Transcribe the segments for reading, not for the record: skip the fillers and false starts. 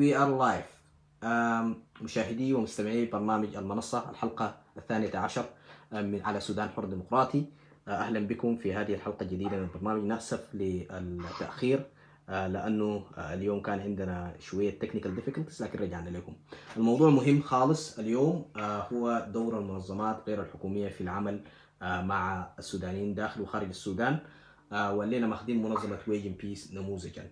We are live. مشاهدي ومستمعي برنامج المنصة الحلقة الثانية عشر من على سودان حر ديمقراطي. أهلا بكم في هذه الحلقة الجديدة من البرنامج. نأسف للتأخير لأنه اليوم كان عندنا شوية technical difficulties، لكن رجعنا لكم. الموضوع مهم خالص اليوم، هو دور المنظمات غير الحكومية في العمل مع السودانيين داخل وخارج السودان، والليلة ماخذين منظمة ويجن بيس نموذجا.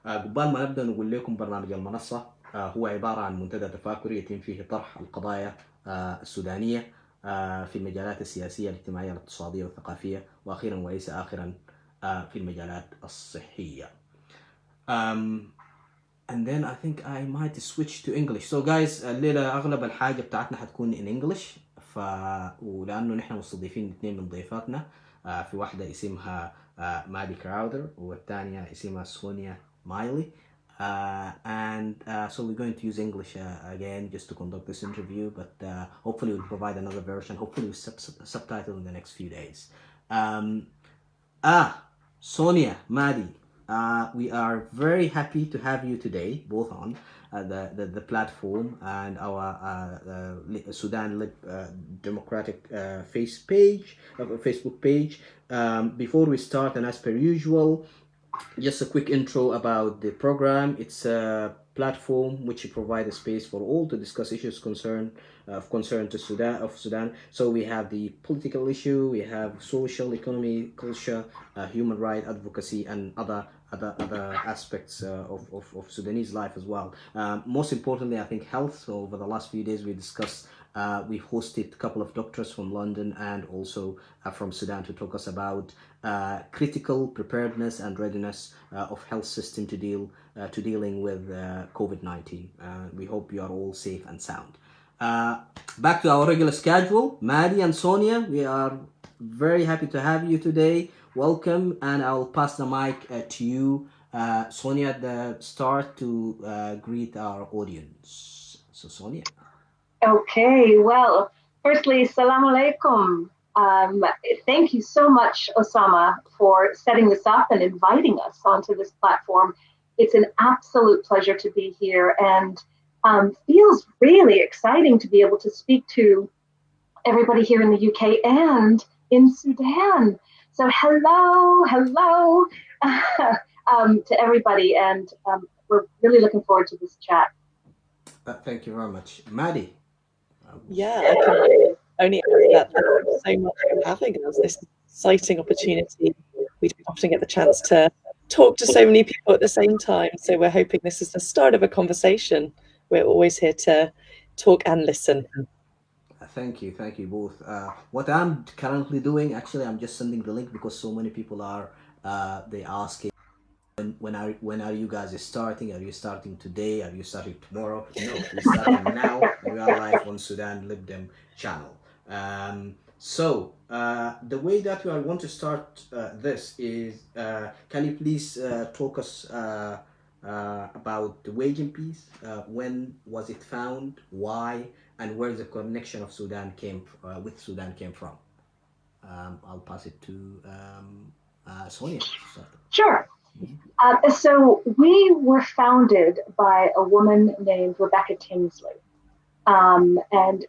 قبل ما نبدأ نقول لكم برنامج المنصة هو عبارة عن منتدى تفاكري يتم فيه طرح القضايا السودانية في المجالات السياسية الاجتماعية الاقتصادية والثقافية، وأخيرا وليس آخرا في المجالات الصحية. And then I think I might switch to English. So guys, الليلة أغلب الحاجة بتاعتنا حتكون in English، ولأنه نحن مستضيفين اثنين من ضيفاتنا، في واحدة اسمها مادي كراوثر والثانية اسمها سونيا مايلي. So we're going to use English again just to conduct this interview, but hopefully we'll provide another version, hopefully with subtitle in the next few days. Sonia, Maddy, we are very happy to have you today, both on the platform and our Sudan Democratic Facebook page. Before we start, and as per usual, just a quick intro about the program. It's a platform which provides a space for all to discuss issues of concern to Sudan. So we have the political issue, we have social, economy, culture, human rights advocacy, and other aspects of Sudanese life as well. Most importantly, I think health. So over the last few days we discussed, we've hosted a couple of doctors from London and also from Sudan to talk us about critical preparedness and readiness of health system to dealing with COVID-19. We hope you are all safe and sound. Back to our regular schedule, Maddy and Sonia, we are very happy to have you today. Welcome, and I'll pass the mic to you, Sonia, at the start to greet our audience. So Sonia. Okay, well, firstly, Assalamu alaikum. Thank you so much, Osama, for setting this up and inviting us onto this platform. It's an absolute pleasure to be here, and feels really exciting to be able to speak to everybody here in the UK and in Sudan. So hello to everybody, and we're really looking forward to this chat. Thank you very much. Maddy. Yeah, I can only add that. Thank you so much for having us. This exciting opportunity. We don't often get the chance to talk to so many people at the same time. So we're hoping this is the start of a conversation. We're always here to talk and listen. Thank you both. What I'm currently doing, actually, I'm just sending the link because so many people are they asking when are you guys starting? Are you starting today? Are you starting tomorrow? No, we're starting now. We are live on Sudan Libdem channel. So the way that I want to start this is, can you please talk us about the waging piece? When was it found? Why? And where the connection of Sudan came from? I'll pass it to Sonia. Sure. So we were founded by a woman named Rebecca Tinsley, and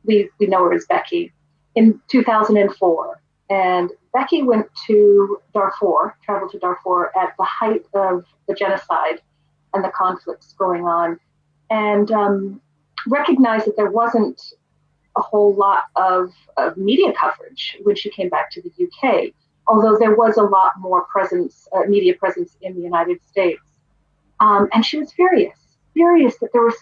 we know her as Becky, in 2004. And Becky went to traveled to Darfur at the height of the genocide and the conflicts going on, and recognized that there wasn't a whole lot of media coverage when she came back to the UK, although there was a lot more media presence in the United States. And she was furious that there were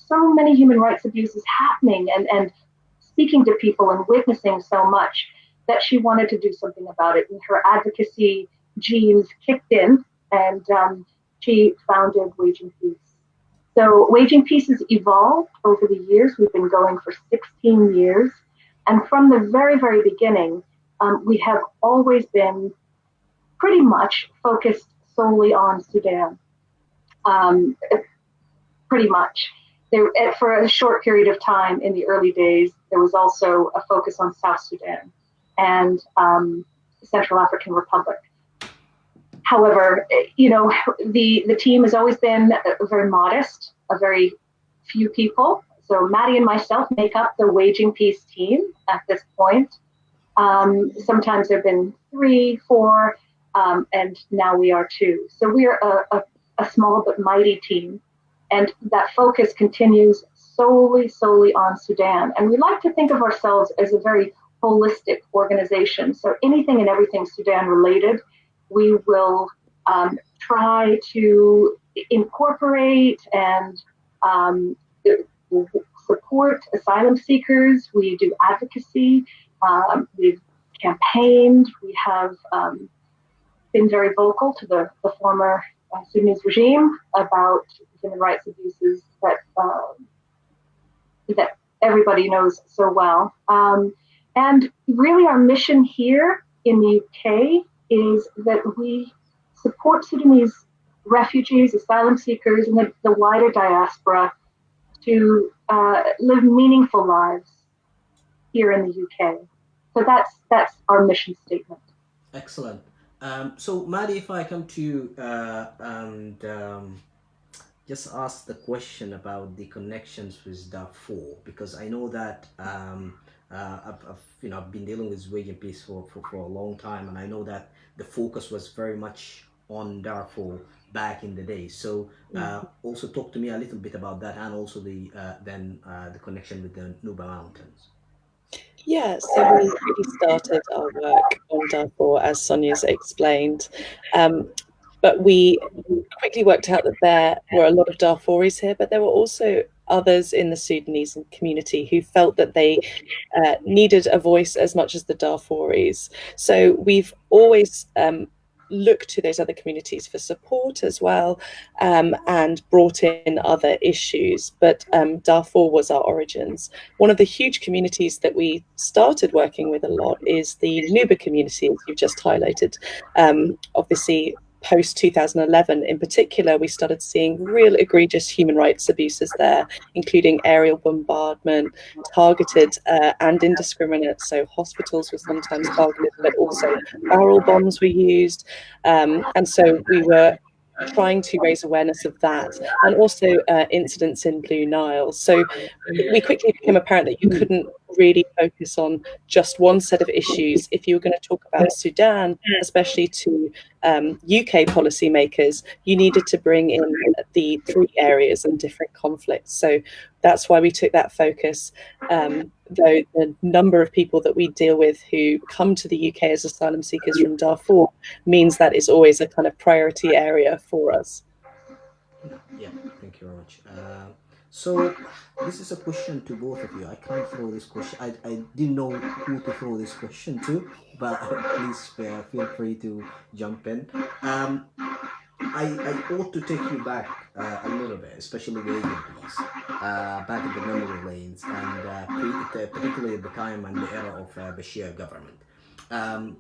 so many human rights abuses happening and speaking to people and witnessing so much that she wanted to do something about it. And her advocacy genes kicked in, and she founded Waging Peace. So Waging Peace has evolved over the years. We've been going for 16 years. And from the very, very beginning, we have always been pretty much focused solely on Sudan. Pretty much. For a short period of time in the early days, there was also a focus on South Sudan and Central African Republic. However, you know, the team has always been very modest, a very few people. So Maddy and myself make up the Waging Peace team at this point. Sometimes there have been 3, 4, and now we are 2. So we are a small but mighty team, and that focus continues solely on Sudan. And we like to think of ourselves as a very holistic organization. So anything and everything Sudan related, we will try to incorporate and support asylum seekers. We do advocacy. We've campaigned. We have been very vocal to the former Sudanese regime about human rights abuses that everybody knows so well. And really our mission here in the UK is that we support Sudanese refugees, asylum seekers, and the wider diaspora to live meaningful lives here in the UK. So that's our mission statement. Excellent. So Maddy, if I come to you and just ask the question about the connections with Darfur, because I know that I've been dealing with Waging Peace for a long time, and I know that the focus was very much on Darfur back in the day. So also talk to me a little bit about that, and also the connection with the Nuba Mountains. Yeah, so we really started our work on Darfur, as Sonja's explained, but we quickly worked out that there were a lot of Darfuris here, but there were also others in the Sudanese community who felt that they needed a voice as much as the Darfuris. So we've always looked to those other communities for support as well, and brought in other issues. But Darfur was our origins. One of the huge communities that we started working with a lot is the Nuba community, as you've just highlighted. Obviously, post-2011 in particular, we started seeing real egregious human rights abuses there, including aerial bombardment, targeted and indiscriminate. So hospitals were sometimes targeted, but also barrel bombs were used. And so we were trying to raise awareness of that, and also incidents in Blue Nile. So we quickly became apparent that you couldn't really focus on just one set of issues. If you were going to talk about Sudan, especially to UK policymakers, you needed to bring in the 3 areas and different conflicts. So that's why we took that focus. Though the number of people that we deal with who come to the UK as asylum seekers from Darfur means that is always a kind of priority area for us. Yeah, thank you very much. So this is a question to both of you. I can't throw this question. I didn't know who to throw this question to, but please feel free to jump in. I ought to take you back a little bit, especially Waging Peace, back in the memory lanes, and particularly at the time and the era of Bashir government. And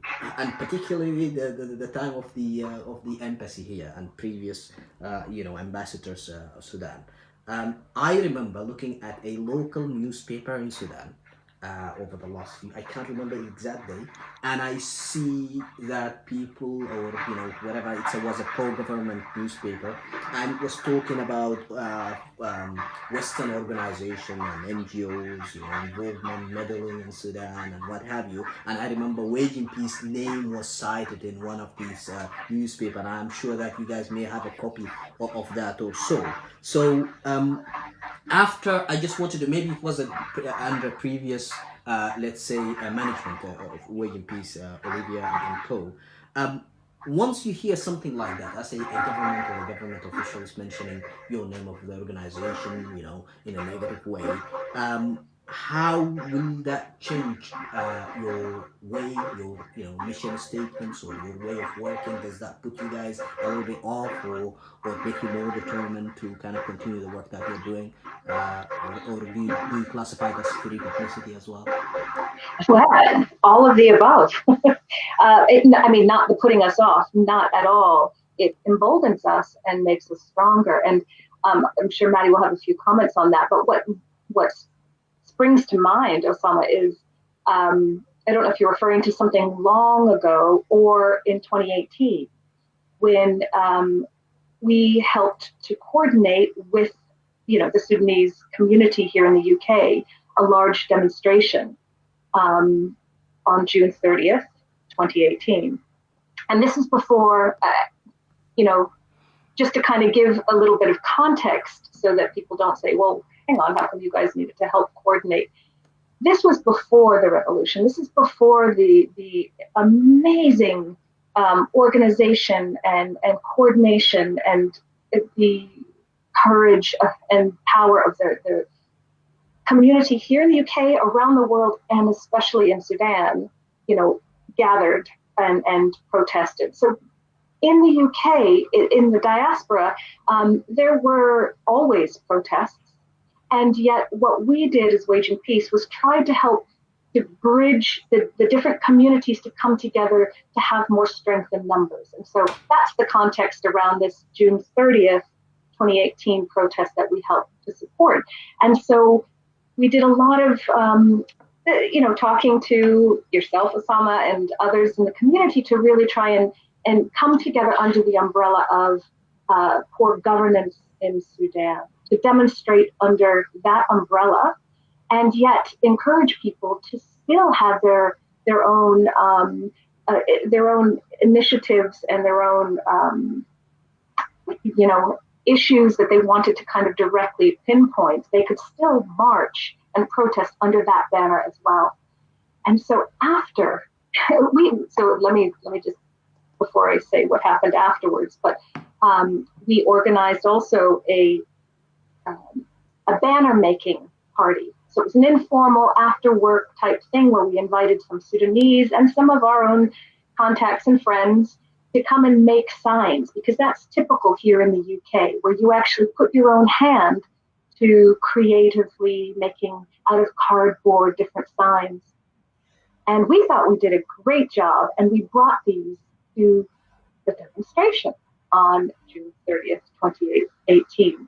particularly the time of the embassy here and previous ambassadors of Sudan. I remember looking at a local newspaper in Sudan over the last few, I can't remember the exact day, and I see that people, or whatever, it was a pro-government newspaper, and it was talking about Western organization and NGOs, involvement, meddling in Sudan and what have you. And I remember Waging Peace name was cited in one of these newspapers, and I'm sure that you guys may have a copy of that or so. So after, I just wanted to, maybe it was under previous, let's say, management of Waging Peace, Olivia and co. Once you hear something like that, as a government or a government officials mentioning your name of the organization, in a negative way, how will that change your way, your mission statements, or your way of working? Does that put you guys a little bit off, or make you more determined to kind of continue the work that you're doing, or do you classify it as free publicity as well? Well, all of the above. I mean, not the putting us off, not at all. It emboldens us and makes us stronger. And I'm sure Maddy will have a few comments on that. But what springs to mind, Osama, is I don't know if you're referring to something long ago or in 2018. when we helped to coordinate with, the Sudanese community here in the UK, a large demonstration on June 30th, 2018. And this is before, just to kind of give a little bit of context so that people don't say, well, hang on, how come you guys needed to help coordinate? This was before the revolution. This is before the amazing organization and coordination and the courage and power of the community here in the UK, around the world, and especially in Sudan, gathered and protested. So in the UK, in the diaspora, there were always protests. And yet what we did as Waging Peace was try to help to bridge the different communities to come together to have more strength in numbers. And so that's the context around this June 30th, 2018 protest that we helped to support. And so we did a lot of, talking to yourself, Osama, and others in the community to really try and come together under the umbrella of poor governance in Sudan, to demonstrate under that umbrella, and yet encourage people to still have their own initiatives and their own issues that they wanted to kind of directly pinpoint. They could still march and protest under that banner as well. And so after let me just, before I say what happened afterwards, but we organized also a banner making party. So it was an informal after work type thing where we invited some Sudanese and some of our own contacts and friends to come and make signs, because that's typical here in the UK, where you actually put your own hand to creatively making out of cardboard different signs. And we thought we did a great job, and we brought these to the demonstration on June 30th, 2018.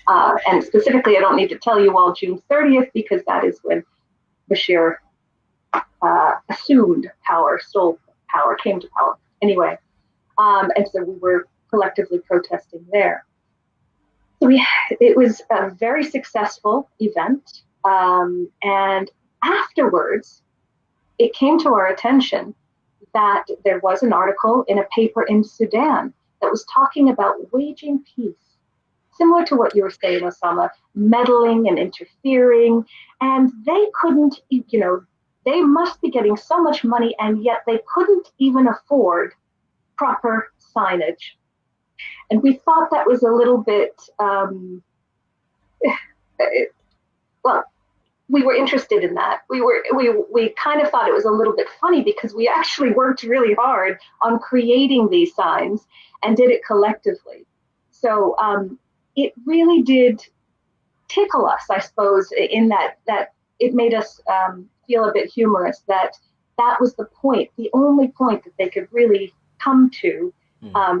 And specifically, I don't need to tell you all June 30th, because that is when Bashir assumed power, stole power, came to power. Anyway, and so we were collectively protesting there. So it was a very successful event. And afterwards, it came to our attention that there was an article in a paper in Sudan that was talking about waging peace, similar to what you were saying, Osama, meddling and interfering. And they couldn't, they must be getting so much money, and yet they couldn't even afford proper signage. And we thought that was a little bit, we were interested in that. We kind of thought it was a little bit funny, because we actually worked really hard on creating these signs and did it collectively. So it really did tickle us, I suppose, in that it made us feel a bit humorous that was the point, the only point that they could really come to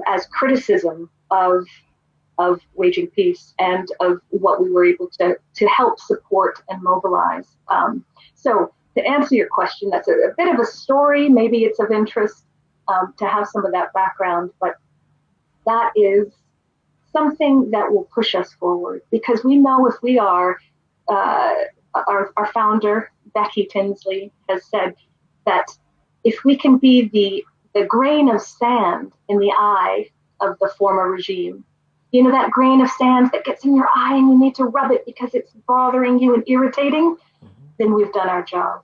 as criticism of waging peace and of what we were able to help support and mobilize. So to answer your question, that's a bit of a story. Maybe it's of interest to have some of that background, but that is something that will push us forward, because we know if we are, our founder, Becky Tinsley, has said that if we can be the grain of sand in the eye of the former regime, that grain of sand that gets in your eye and you need to rub it because it's bothering you and irritating, then we've done our job.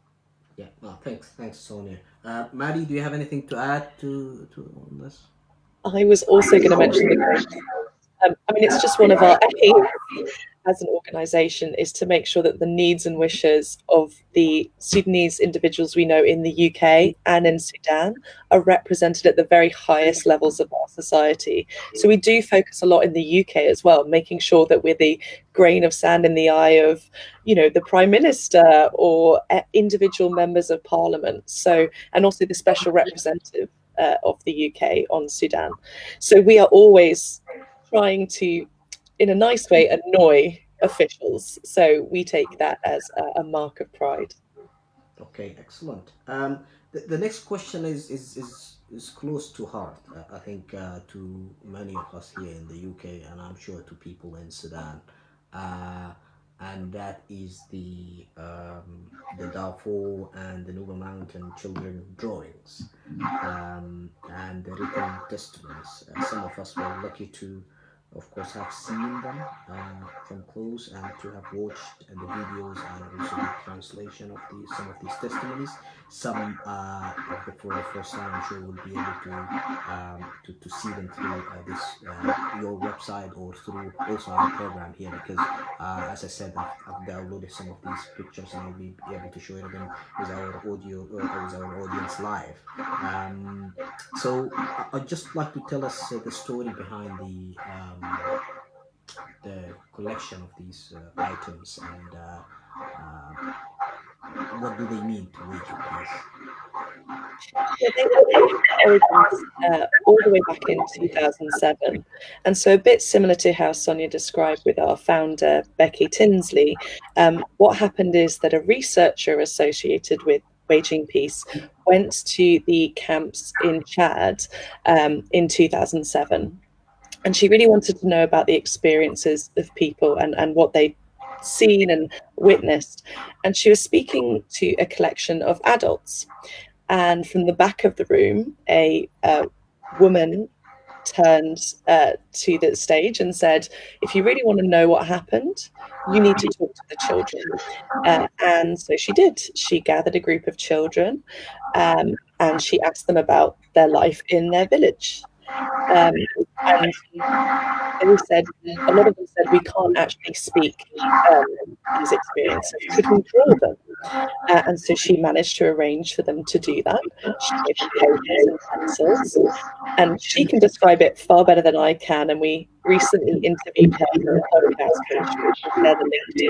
Yeah, well, thanks, Sonia. Maddy, do you have anything to add to on this? I was also going to mention it's just one of our aims as an organisation is to make sure that the needs and wishes of the Sudanese individuals we know in the UK and in Sudan are represented at the very highest levels of our society. So we do focus a lot in the UK as well, making sure that we're the grain of sand in the eye of, the Prime Minister or individual members of Parliament. So, and also the special representative of the UK on Sudan. So we are always trying to, in a nice way, annoy officials. So we take that as a mark of pride. Okay, excellent. The next question is is close to heart. I think to many of us here in the UK, and I'm sure to people in Sudan, uh, and that is the Darfur and the Nuba Mountain children drawings, and the written testimonies. Some of us were lucky to, of course, have seen them from close and to have watched the videos and also the translation of some of these testimonies. Some for the first time, I'm sure will be able to see them through this your website or through also our program here, because as I said, I've downloaded some of these pictures and I'll be able to share them with our audio with our audience live. So I'd just like to tell us the story behind the collection of these items, and what do they mean to Wiki, please? Yeah, they were origins all the way back in 2007. And so a bit similar to how Sonia described with our founder, Becky Tinsley, what happened is that a researcher associated with Waging Peace went to the camps in Chad in 2007. And she really wanted to know about the experiences of people and what they'd seen and witnessed. And she was speaking to a collection of adults. And from the back of the room, a woman turned to the stage and said, if you really want to know what happened, you need to talk to the children. And so she did. She gathered a group of children and she asked them about their life in their village. And they said, a lot of them said, we can't actually speak these experiences. Could we draw them? And so she managed to arrange for them to do that. She gave them papers and pencils, and she can describe it far better than I can. And we recently interviewed her for a podcast, which we'll share the link to.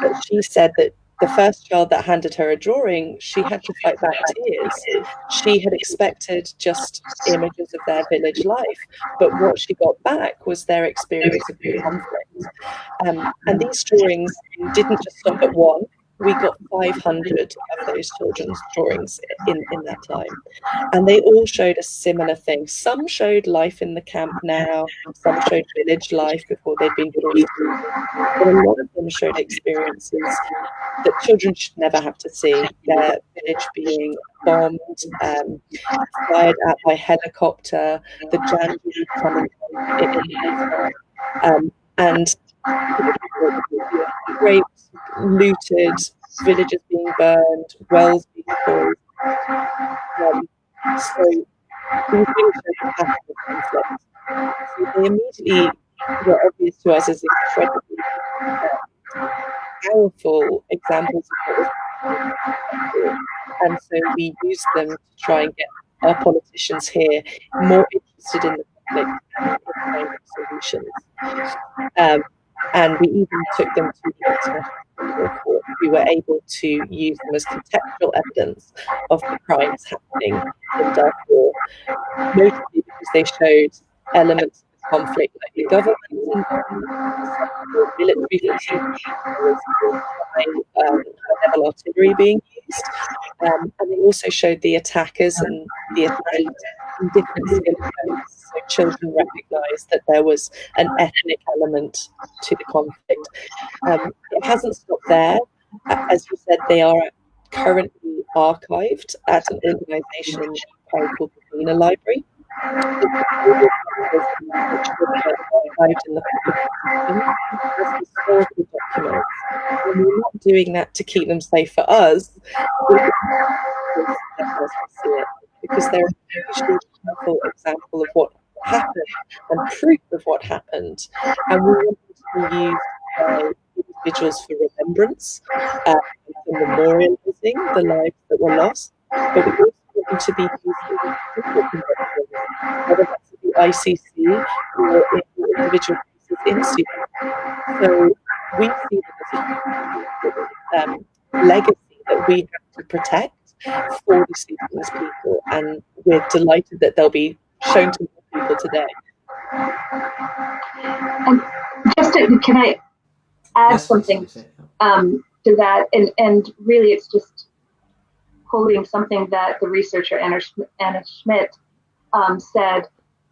But she said that the first child that handed her a drawing, she had to fight back tears. She had expected just images of their village life, but what she got back was their experience of the conflict. And these drawings didn't just stop at one. We got 500 of those children's drawings in that time. And they all showed a similar thing. Some showed life in the camp now, some showed village life before they'd been forced to. But a lot of them showed experiences that children should never have to see. Their village being bombed, fired at by helicopter, the Janjaweed coming and raped, looted, villages being burned, wells being poured. So these things don't happen with conflict. So they immediately were obvious to us as incredibly powerful examples of what was happening. And so we used them to try and get our politicians here more interested in the conflict and in finding solutions. And we even took them to the international court. We were able to use them as contextual evidence of the crimes happening in Darfur, mostly because they showed elements of the conflict, like the government and military fatigue, high-level artillery being used, and they also showed the attackers and the attacked in different skin tones. So children recognised that there was an ethnic element to the conflict. It hasn't stopped there. As you said, they are currently archived at an organisation in Ukraine called the Vina Library. Archived in the as historical documents. And we're not doing that to keep them safe for us. We're because they're a hugely powerful example of what happened and proof of what happened. And we want them to be used by individuals for remembrance, for memorializing the lives that were lost, but we also want them to be used for people convictions, whether that's at the ICC or in individual cases in Sudan. So we see them as a legacy that we have to protect for the Sudanese people, and we're delighted that they'll be shown to more people today. And can I add something to that? And really, it's just quoting something that the researcher Anna Schmidt said,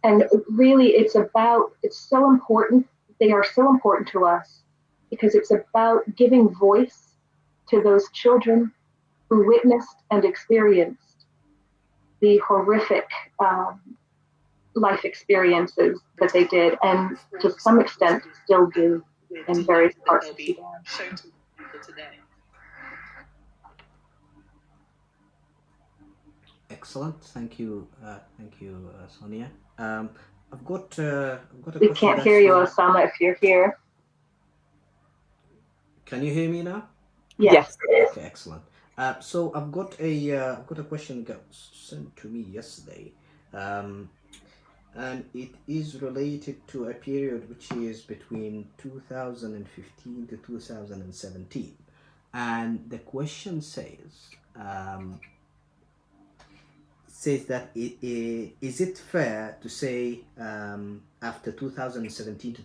and really it's so important. They are so important to us because it's about giving voice to those children who witnessed and experienced the horrific life experiences that they did, and to some extent still do in various parts of Sudan. Excellent, thank you, Sonia. I've got a question. We can't hear you, Osama, if you're here. Can you hear me now? Yes. Okay, excellent. So I've got a question that was sent to me yesterday, and it is related to a period which is between 2015 to 2017, and the question says that is it fair to say after 2017 to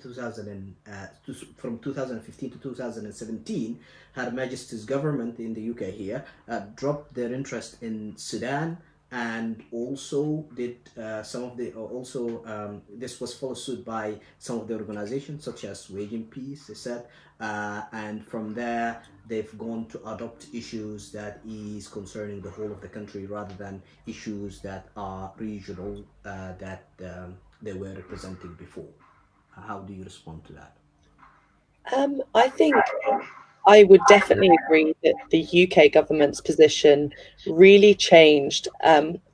from 2015 to 2017, Her Majesty's government in the UK here dropped their interest in Sudan, and also did this was followed suit by some of the organizations such as Wage Peace, they said, and from there they've gone to adopt issues that is concerning the whole of the country rather than issues that are regional that they were representing before. How do you respond to that? I think I would definitely agree that the UK government's position really changed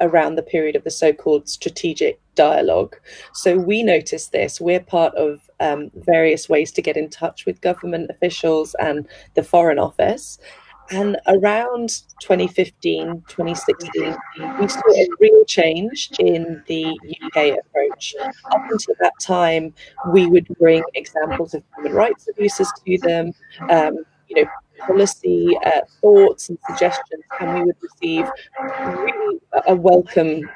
around the period of the so-called strategic dialogue. So we noticed this. We're part of various ways to get in touch with government officials and the Foreign Office. And around 2015, 2016, we saw a real change in the UK approach. Up until that time, we would bring examples of human rights abuses to them, policy thoughts and suggestions, and we would receive really a welcome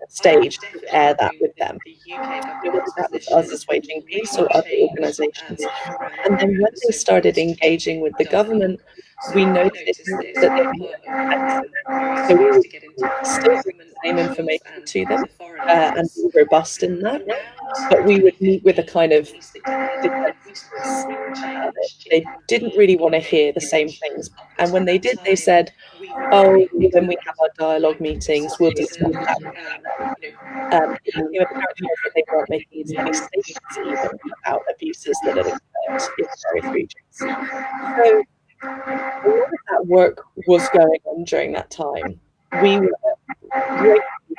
stage to air that with them. Whether that was us as Waging Peace or other organisations. And then when they started engaging with the government, we noticed that they were so we would still bring the same information to them and be robust in that, but we would meet with a kind of they didn't really want to hear the same things, and when they did, they said, "Oh, when we have our dialogue meetings, we'll discuss that." Apparently they weren't making as many statements even about abuses that had occurred in various regions. So a lot of that work was going on during that time. We were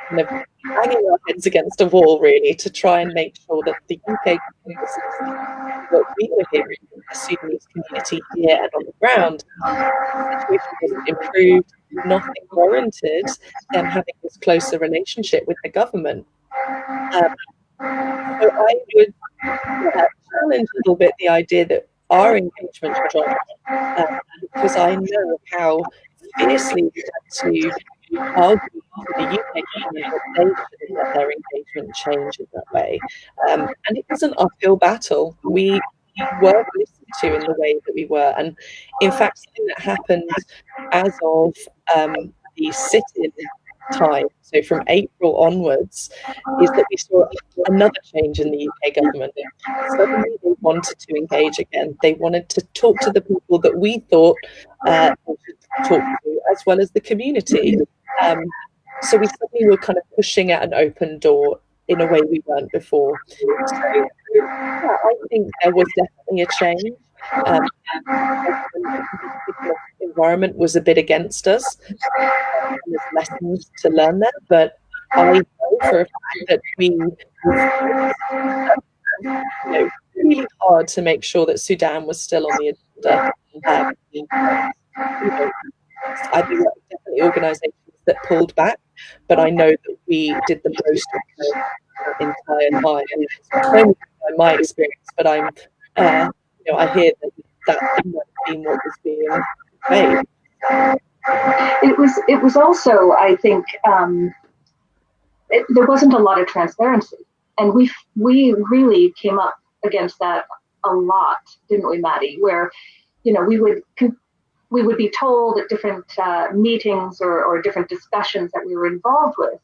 kind of hanging our heads against a wall, really, to try and make sure that the UK what we were hearing from the Sudanese community here and on the ground, the situation wasn't improved, nothing warranted them having this closer relationship with the government. So I would challenge a little bit the idea that our engagement dropped, because I know how fiercely we had to argue to the UK government that they shouldn't let their engagement change in that way. And it was an uphill battle. We were listened to in the way that we were. And in fact, something that happened as of the sit-in time, so from April onwards, is that we saw another change in the UK government. Suddenly they wanted to engage again. They wanted to talk to the people that we thought they should talk to, as well as the community. So we suddenly were kind of pushing at an open door in a way we weren't before. So yeah, I think there was definitely a change. The environment was a bit against us. There's lessons to learn there, but I know for a fact that we really hard to make sure that Sudan was still on the agenda. I think there were definitely organisations that pulled back, but I know that we did the most of the entire time. And it's only by my experience, but I'm, I hear that might be what was being made. It was also, I think, there wasn't a lot of transparency, and we really came up against that a lot, didn't we, Maddy? Where, we would we would be told at different meetings or different discussions that we were involved with,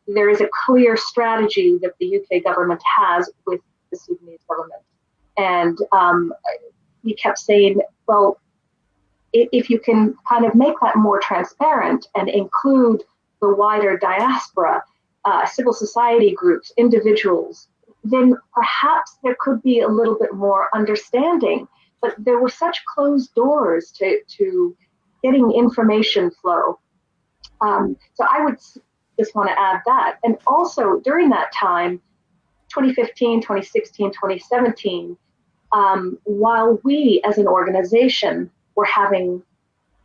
there is a clear strategy that the UK government has with the Sudanese government. And he kept saying, well, if you can kind of make that more transparent and include the wider diaspora, civil society groups, individuals, then perhaps there could be a little bit more understanding. But there were such closed doors to getting information flow. So I would just want to add that. And also during that time, 2015, 2016, 2017, while we as an organization were having,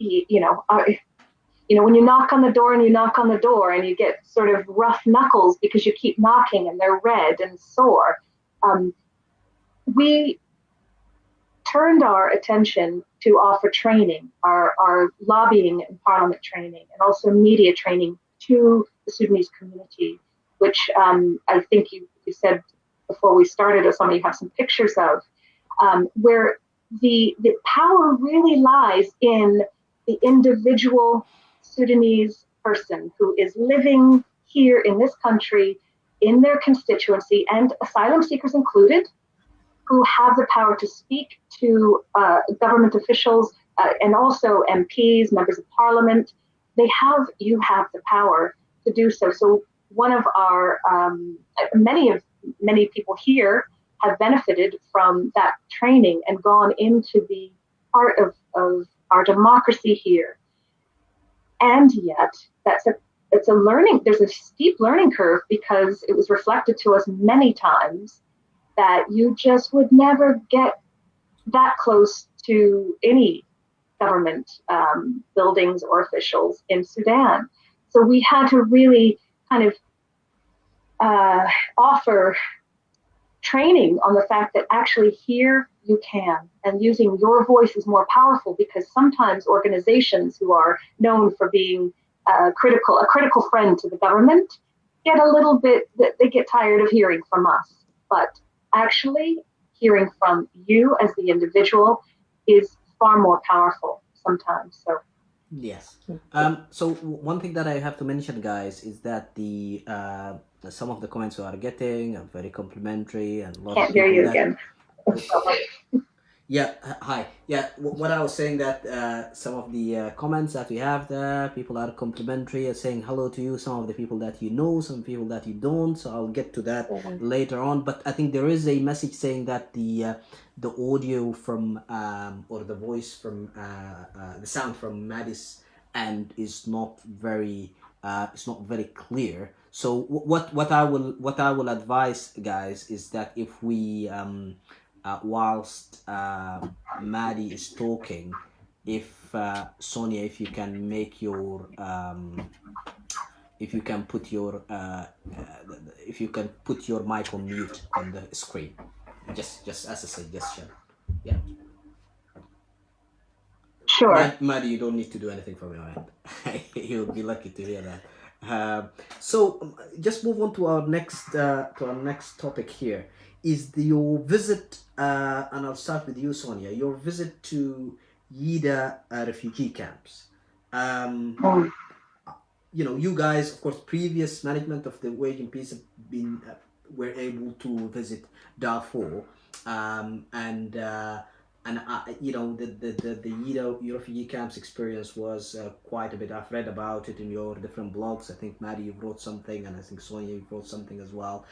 when you knock on the door and you knock on the door and you get sort of rough knuckles because you keep knocking and they're red and sore, we turned our attention to offer training, our lobbying and parliament training, and also media training to the Sudanese community, which I think you said before we started, or some of you have some pictures of, where the power really lies in the individual Sudanese person who is living here in this country, in their constituency, and asylum seekers included, who have the power to speak to government officials and also MPs, members of parliament. You have the power to do so. So one of our, many people here have benefited from that training and gone into the part of our democracy here. And yet it's a learning, there's a steep learning curve, because it was reflected to us many times that you just would never get that close to any government buildings or officials in Sudan. So we had to really kind of offer training on the fact that actually here you can, and using your voice is more powerful, because sometimes organizations who are known for being a critical friend to the government get a little bit, they get tired of hearing from us. But actually hearing from you as the individual is far more powerful sometimes. So yes. So one thing that I have to mention, guys, is that the some of the comments we are getting are very complimentary, and a lot can't of hear you that, again. Yeah, hi. Yeah, what I was saying, that some of the comments that we have there, people are complimentary, saying hello to you, some of the people that you know, some people that you don't, so I'll get to that later on. But I think there is a message saying that the audio from, or the voice from, the sound from Maddy's end is not very clear. So what I will advise, guys, is that if we whilst Maddy is talking, if Sonia, if you can make your if you can put your mic on mute on the screen, just as a suggestion. Yeah. Sure. Maddy, you don't need to do anything from your end. You'll be lucky to hear that. So just move on to our next topic here. Is your visit, and I'll start with you, Sonia, your visit to Yida refugee camps. You guys, of course, previous management of the Wage Peace have been were able to visit Darfur, the Yida refugee camps experience was quite a bit. I've read about it in your different blogs. I think Maddy, you wrote something, and I think Sonia, you wrote something as well.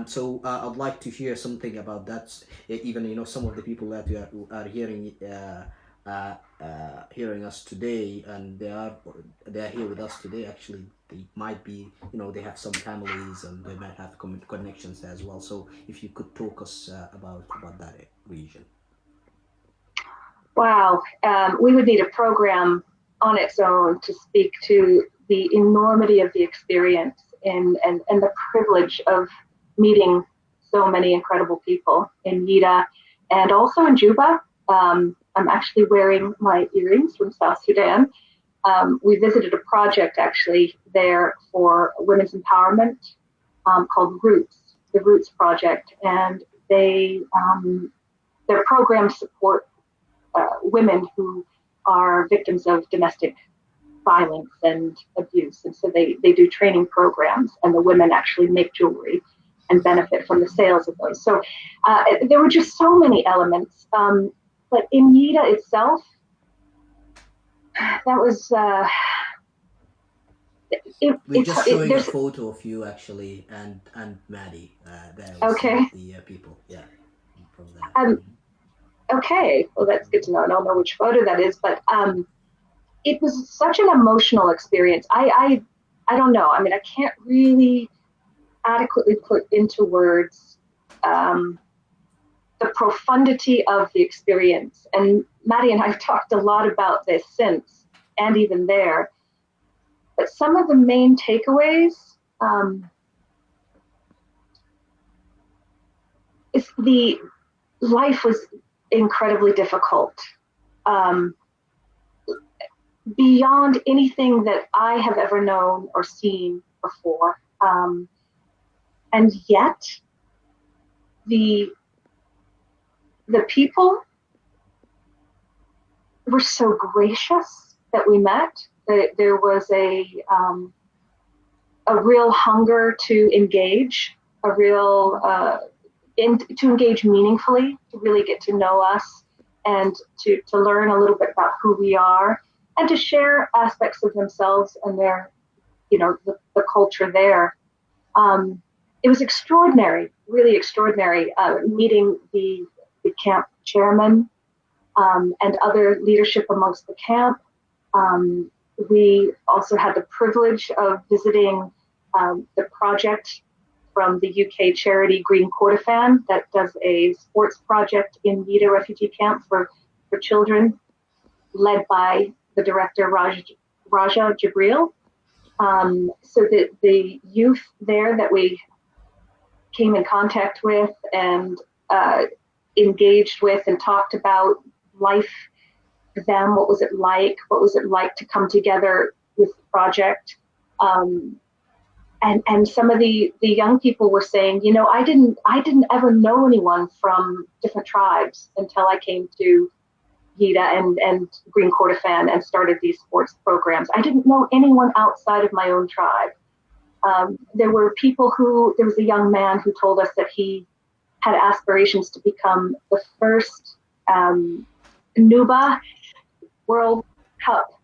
So I'd like to hear something about that. Even some of the people that are hearing us today, and they are here with us today. Actually, they might be, they have some families, and they might have connections as well. So if you could talk us about that region. Wow, we would need a program on its own to speak to the enormity of the experience and the privilege of meeting so many incredible people in Yida and also in Juba. I'm actually wearing my earrings from South Sudan. We visited a project actually there for women's empowerment called Roots, the Roots Project, and their programs support women who are victims of domestic violence and abuse. And so they do training programs, and the women actually make jewelry and benefit from the sales of those. So there were just so many elements. But in YIDA itself, that was... We're just showing a photo of you actually and Maddy. There was okay. The people, yeah, from that. Okay, well that's good to know. I don't know which photo that is, but it was such an emotional experience. I don't know. I mean, I can't really adequately put into words the profundity of the experience. And Maddy and I have talked a lot about this since, and even there. But some of the main takeaways is the life was incredibly difficult, beyond anything that I have ever known or seen before. And yet, the people were so gracious that we met. There was a real hunger to engage, a real to engage meaningfully, to really get to know us, and to learn a little bit about who we are, and to share aspects of themselves and their, the culture there. It was extraordinary, really extraordinary, meeting the camp chairman and other leadership amongst the camp. We also had the privilege of visiting the project from the UK charity Green Kordofan that does a sports project in YIDA refugee camp for children, led by the director Raja Jibril. So the youth there that we came in contact with and engaged with and talked about life for them, what was it like to come together with the project, and some of the young people were saying, I didn't ever know anyone from different tribes until I came to YIDA and Green Kordofan and started these sports programs. I didn't know anyone outside of my own tribe. There was a young man who told us that he had aspirations to become the first Nuba World Cup.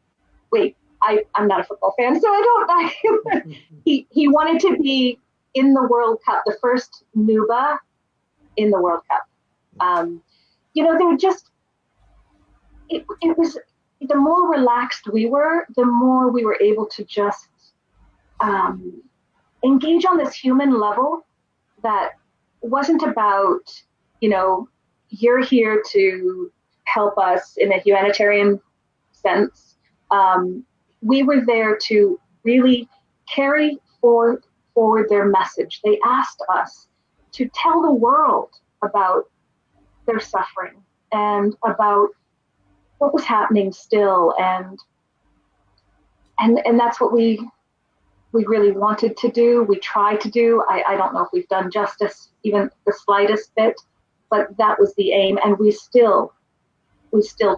Wait, I'm not a football fan, so I don't. He wanted to be in the World Cup, the first Nuba in the World Cup. They were just. It was, the more relaxed we were, the more we were able to just engage on this human level that wasn't about, you're here to help us in a humanitarian sense. We were there to really carry forward their message. They asked us to tell the world about their suffering and about what was happening still, and that's what we really wanted to do. We tried to do. I don't know if we've done justice even the slightest bit, but that was the aim, and we still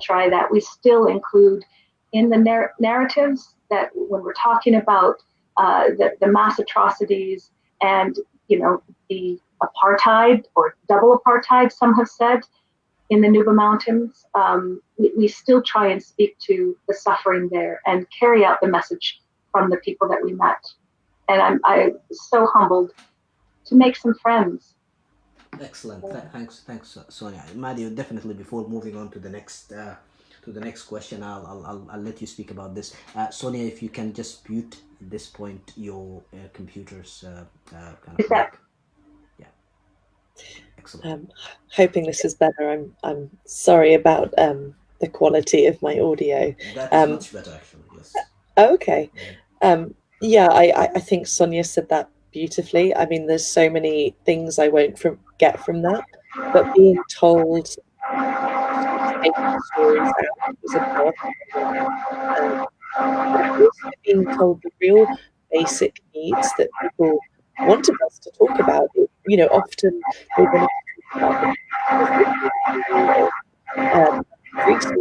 try that. We still include in the narratives that when we're talking about the mass atrocities and the apartheid or double apartheid, some have said, in the Nuba Mountains, we still try and speak to the suffering there and carry out the message from the people that we met. And I'm so humbled to make some friends. Excellent. Thanks, Sonia. Maddy, definitely before moving on to the next question, I'll let you speak about this. Sonia, if you can just mute at this point your computers kind of like, yeah. Excellent. Hoping this is better. I'm sorry about the quality of my audio. That's much better, actually. Yes. Okay. Yeah, I think Sonia said that beautifully. I mean, there's so many things I won't get from that, but being told stories out was a powerful thing. But also being told the real basic needs that people wanted us to talk about. Often they wanted to talk about the resources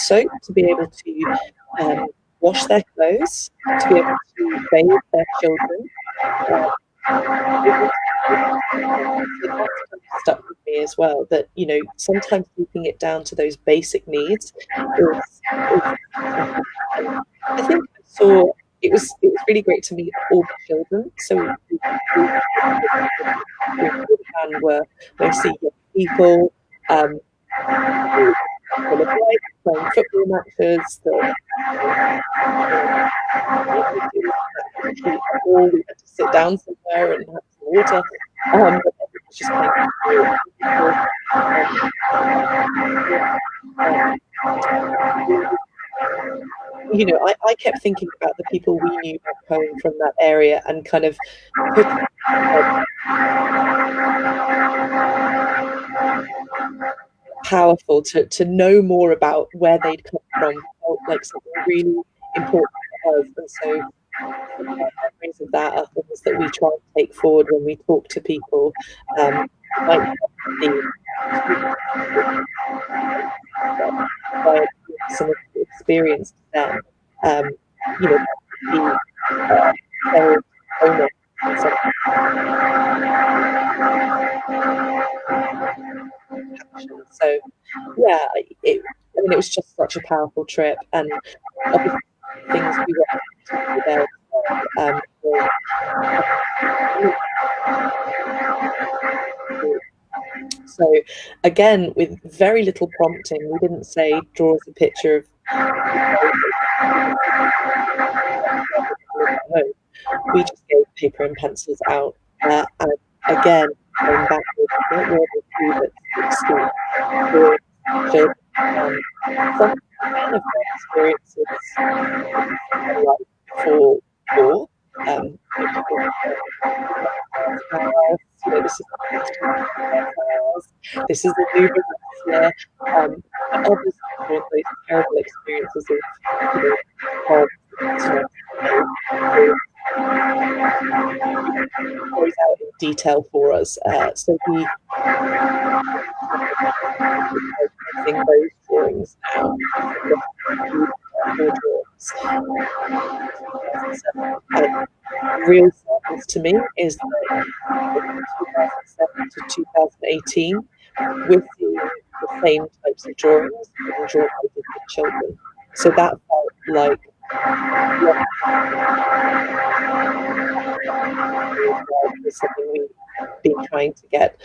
soap, to be able to wash their clothes, to be able to bathe their children. That's stuck with me as well, that, you know, sometimes keeping it down to those basic needs is I think I saw it was really great to meet all the children. So we were mostly young people, full of life, playing football matches, we had to sit down somewhere and have some water. But everyone was just playing you know, I kept thinking about the people we knew back home from that area and kind of powerful to know more about where they'd come from, felt like something really important for us. And so memories of that are things that we try and take forward when we talk to people. Like some of the experience then, you know, so yeah, I mean, it was just such a powerful trip, and obviously things we were there. So again, with very little prompting, we didn't say draw us a picture of we just gave paper and pencils out, and again going back with what were the students at school children, some kind of experiences like for this is a new business, obviously all those terrible experiences of goes out in detail for us. So we using those drawings now. Real sadness to me is that from 2007 to 2018, we're seeing the same types of drawings being drawn by different children. So that felt like something we've been trying to get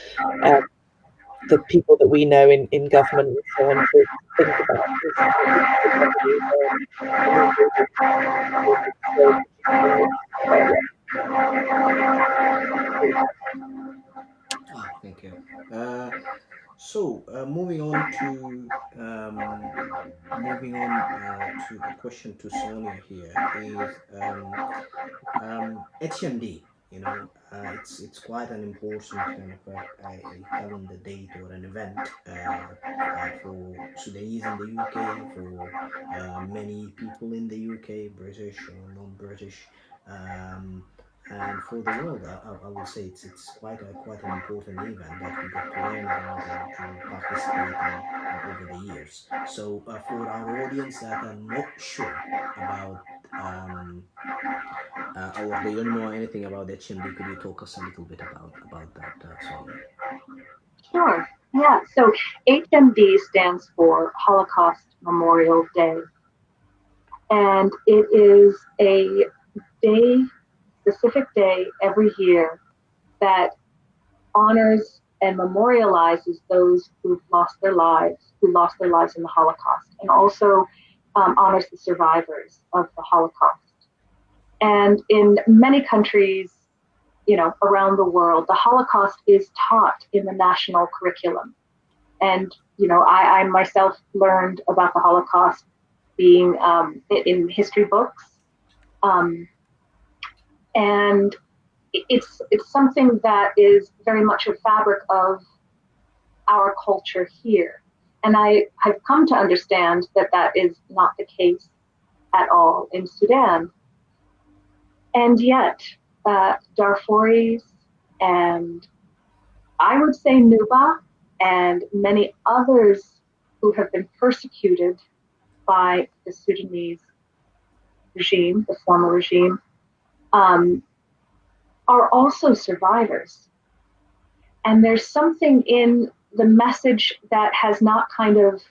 the people that we know in government and so on to think about Thank you. So moving on to a question to Sonia here is HMD. You know, it's quite an important kind of a calendar date or an event for Sudanese in the UK, for many people in the UK, British or non-British. And for the world, I will say it's quite an important event that we got to learn about and to participate in over the years. So for our audience that are not sure about or they don't know anything about HMD, could you talk us a little bit about that, Sonia? Sure. Yeah. So HMD stands for Holocaust Memorial Day, and it is a specific day every year that honors and memorializes those who've lost their lives, in the Holocaust, and also honors the survivors of the Holocaust. And in many countries, you know, around the world, the Holocaust is taught in the national curriculum. And, you know, I myself learned about the Holocaust being in history books. And it's something that is very much a fabric of our culture here. And I have come to understand that that is not the case at all in Sudan. And yet, Darfuris and I would say Nuba and many others who have been persecuted by the Sudanese regime, the former regime, are also survivors. And there's something in the message that has not kind of,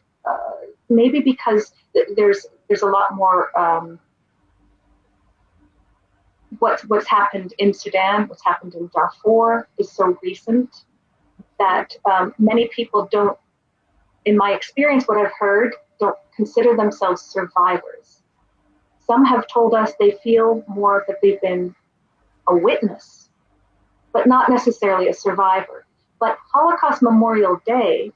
maybe because there's a lot more, what's happened in Sudan, what's happened in Darfur is so recent that many people don't, in my experience, what I've heard, don't consider themselves survivors. Some have told us they feel more that they've been a witness, but not necessarily a survivor. But Holocaust Memorial Day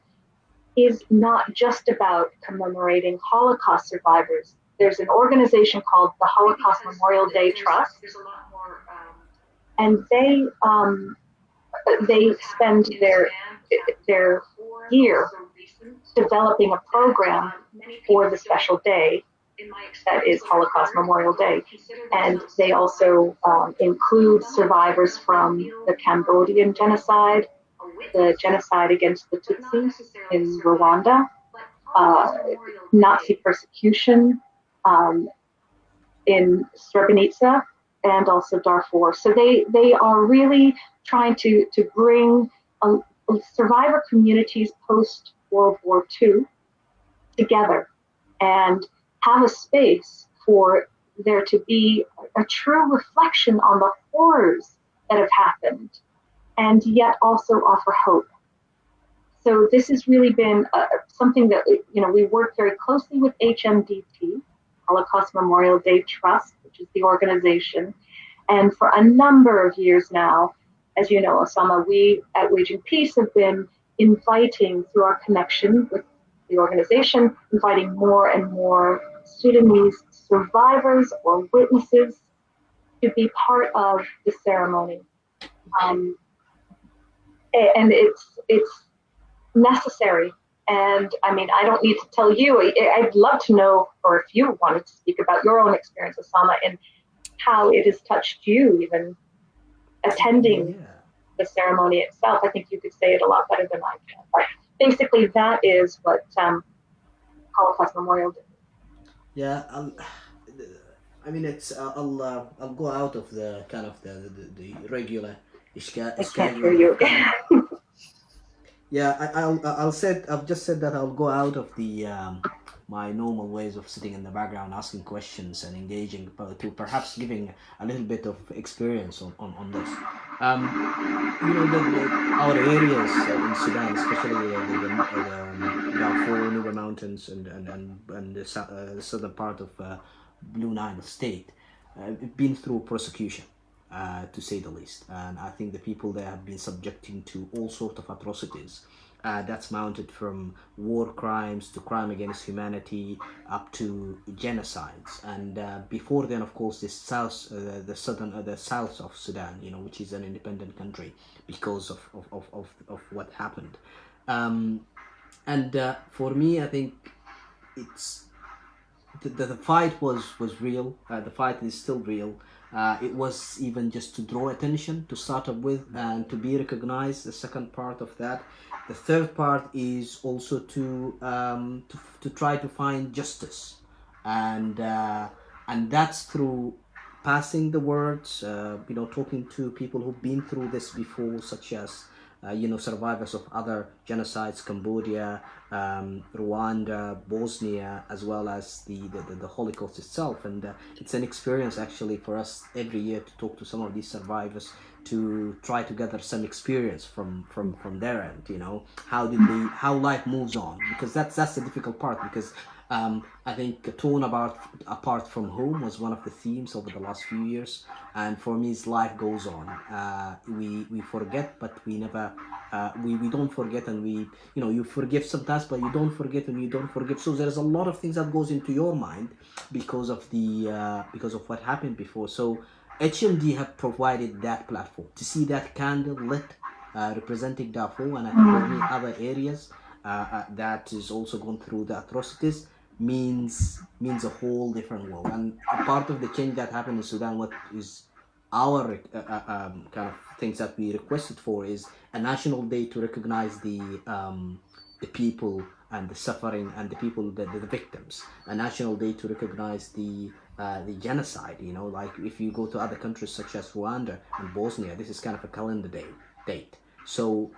is not just about commemorating Holocaust survivors. There's an organization called the Holocaust Memorial Day Trust, and they spend their year developing a program for the special day that is Holocaust Memorial Day. And they also include survivors from the Cambodian genocide, the genocide against the Tutsis in Rwanda, Nazi persecution in Srebrenica, and also Darfur. So they are really trying to bring survivor communities post World War II together and have a space for there to be a true reflection on the horrors that have happened, and yet also offer hope. So this has really been something that, we work very closely with HMDT, Holocaust Memorial Day Trust, which is the organization. And for a number of years now, as you know, Osama, we at Waging Peace have been inviting, through our connection with the organization, inviting more and more Sudanese survivors or witnesses to be part of the ceremony. And it's necessary. And I mean, I don't need to tell you, I'd love to know, or if you wanted to speak about your own experience, Osama, and how it has touched you, even attending the ceremony itself. I think you could say it a lot better than I can. But basically, that is what Holocaust Memorial Day. Yeah, I mean, I'll go out of the kind of the regular I can't hear you. Yeah, I've just said that I'll go out of the my normal ways of sitting in the background, asking questions and engaging, but to perhaps giving a little bit of experience on this. Our areas in Sudan, especially the Darfur, Nuba Mountains, and the southern part of Blue Nile State, been through persecution. To say the least, and I think the people there have been subjecting to all sorts of atrocities. That's mounted from war crimes to crime against humanity up to genocides. And before then, of course, the south of Sudan, which is an independent country because of what happened. And for me, I think it's the fight was real. The fight is still real. It was even just to draw attention to start up with and to be recognized. The second part of that. The third part is also to try to find justice, and that's through passing the words. Talking to people who've been through this before, such as survivors of other genocides, Cambodia, Rwanda, Bosnia, as well as the Holocaust itself. And it's an experience actually for us every year to talk to some of these survivors, to try to gather some experience from their end, how life moves on, because that's the difficult part, because I think torn apart from home was one of the themes over the last few years. And for me, life goes on. We forget, but we never we don't forget, and you forgive sometimes, but you don't forget, and you don't forgive. So there's a lot of things that goes into your mind because of what happened before. So HMD have provided that platform to see that candle lit, representing Darfur, and I think for me other areas that is also going through the atrocities means a whole different world. And a part of the change that happened in Sudan, what is our kind of things that we requested for, is a national day to recognize the people and the suffering and the people, the victims. A national day to recognize the genocide. You know, like if you go to other countries such as Rwanda and Bosnia, this is kind of a calendar date. So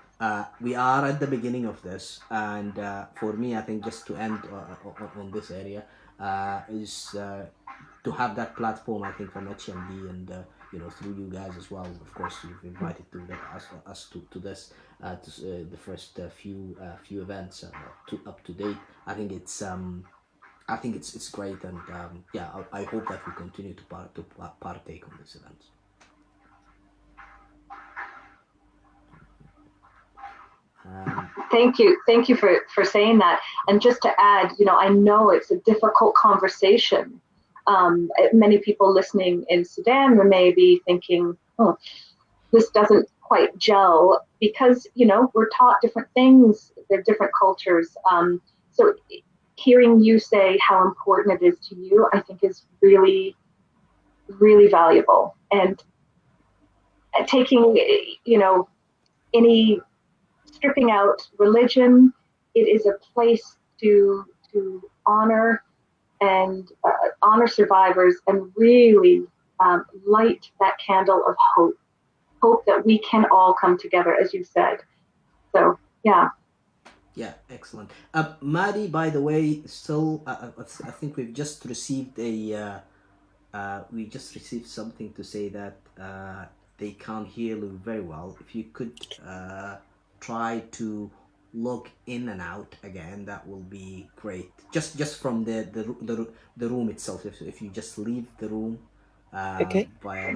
we are at the beginning of this, and for me, I think just to end on this area is to have that platform. I think from HMD and through you guys as well. Of course, you've invited us to this the first few events up to date. I think it's great, and yeah, I hope that we continue to partake on these events. Thank you for saying that. And just to add, I know it's a difficult conversation. Many people listening in Sudan may be thinking, oh, this doesn't quite gel, because we're taught different things, they're different cultures. So hearing you say how important it is to you, I think is really, really valuable. And taking, any stripping out religion, it is a place to honor and honor survivors, and really light that candle of hope that we can all come together, as you said. So yeah. Yeah, excellent. Maddy, by the way, still, I think we've just received something to say that they can't hear you very well. If you could try to log in and out again, that will be great. Just from the room itself. If you just leave the room Okay. via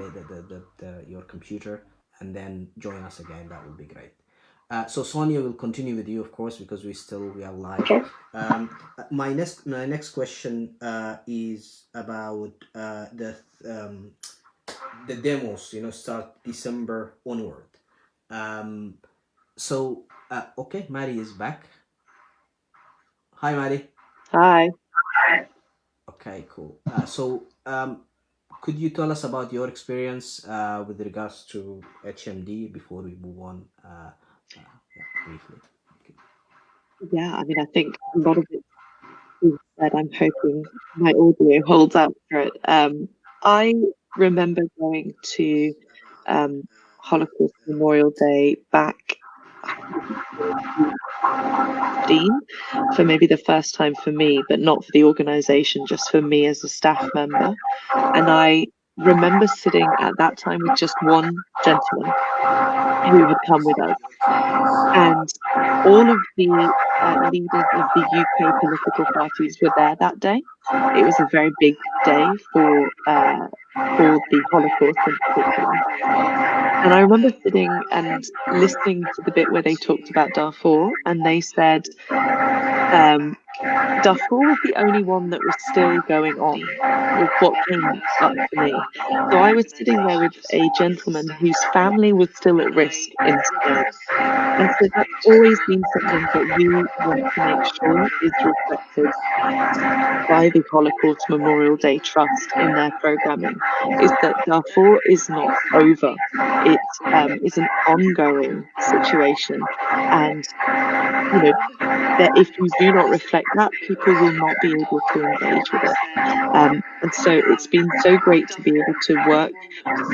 your computer and then join us again, that would be great. So Sonia will continue with you, of course, because we are live. Okay. My next question is about the demos. Start December onward. So okay, Maddy is back. Hi, Maddy. Hi. Okay, cool. So could you tell us about your experience with regards to HMD before we move on? Briefly. Yeah, I mean, I think a lot of it is said. I'm hoping my audio holds up for it. I remember going to Holocaust Memorial Day back for maybe the first time for me, but not for the organisation, just for me as a staff member. And I remember sitting at that time with just one gentleman who had come with us. And all of the leaders of the UK political parties were there that day. It was a very big day for the Holocaust in particular. And I remember sitting and listening to the bit where they talked about Darfur, and they said Darfur was the only one that was still going on, was what came up for me. So I was sitting there with a gentleman whose family was still at risk in Sudan. And so that's always been something that we want to make sure is reflected by the Holocaust Memorial Day Trust in their programming, is that Darfur is not over. It is an ongoing situation. And that if you do not reflect that, people will not be able to engage with it. And so it's been so great to be able to work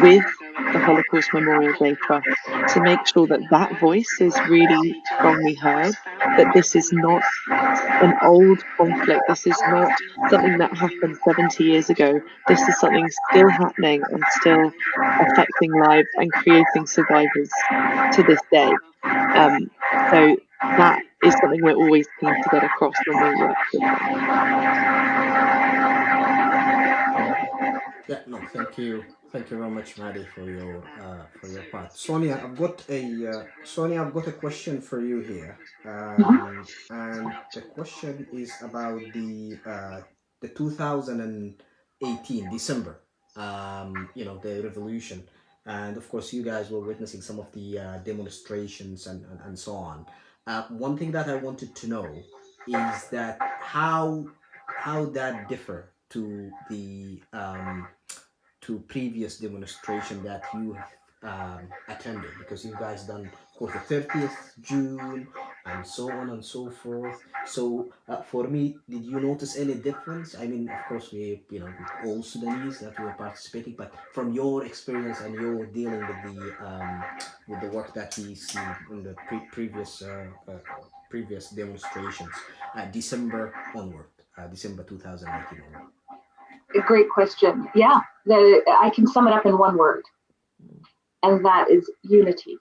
with the Holocaust Memorial Day Trust to make sure that that voice is really strongly heard, that this is not an old conflict, this is not something that happened 70 years ago, this is something still happening and still affecting lives and creating survivors to this day. So that is something we're always keen to get across when we work with them. Yeah, no, thank you very much, Maddy, for your part. Sonia, I've got a question for you here, and the question is about the 2018 December, the revolution, and of course, you guys were witnessing some of the demonstrations and so on. One thing that I wanted to know is that how that differ to the to previous demonstration that you have attended, because you guys done, of course, the 30th June and so on and so forth. So for me, did you notice any difference? I mean, of course, we, all Sudanese that were participating, but from your experience and your dealing with the work that we see in the previous demonstrations, December onward, December 2019 onward. A great question. Yeah, I can sum it up in one word, and that is unity.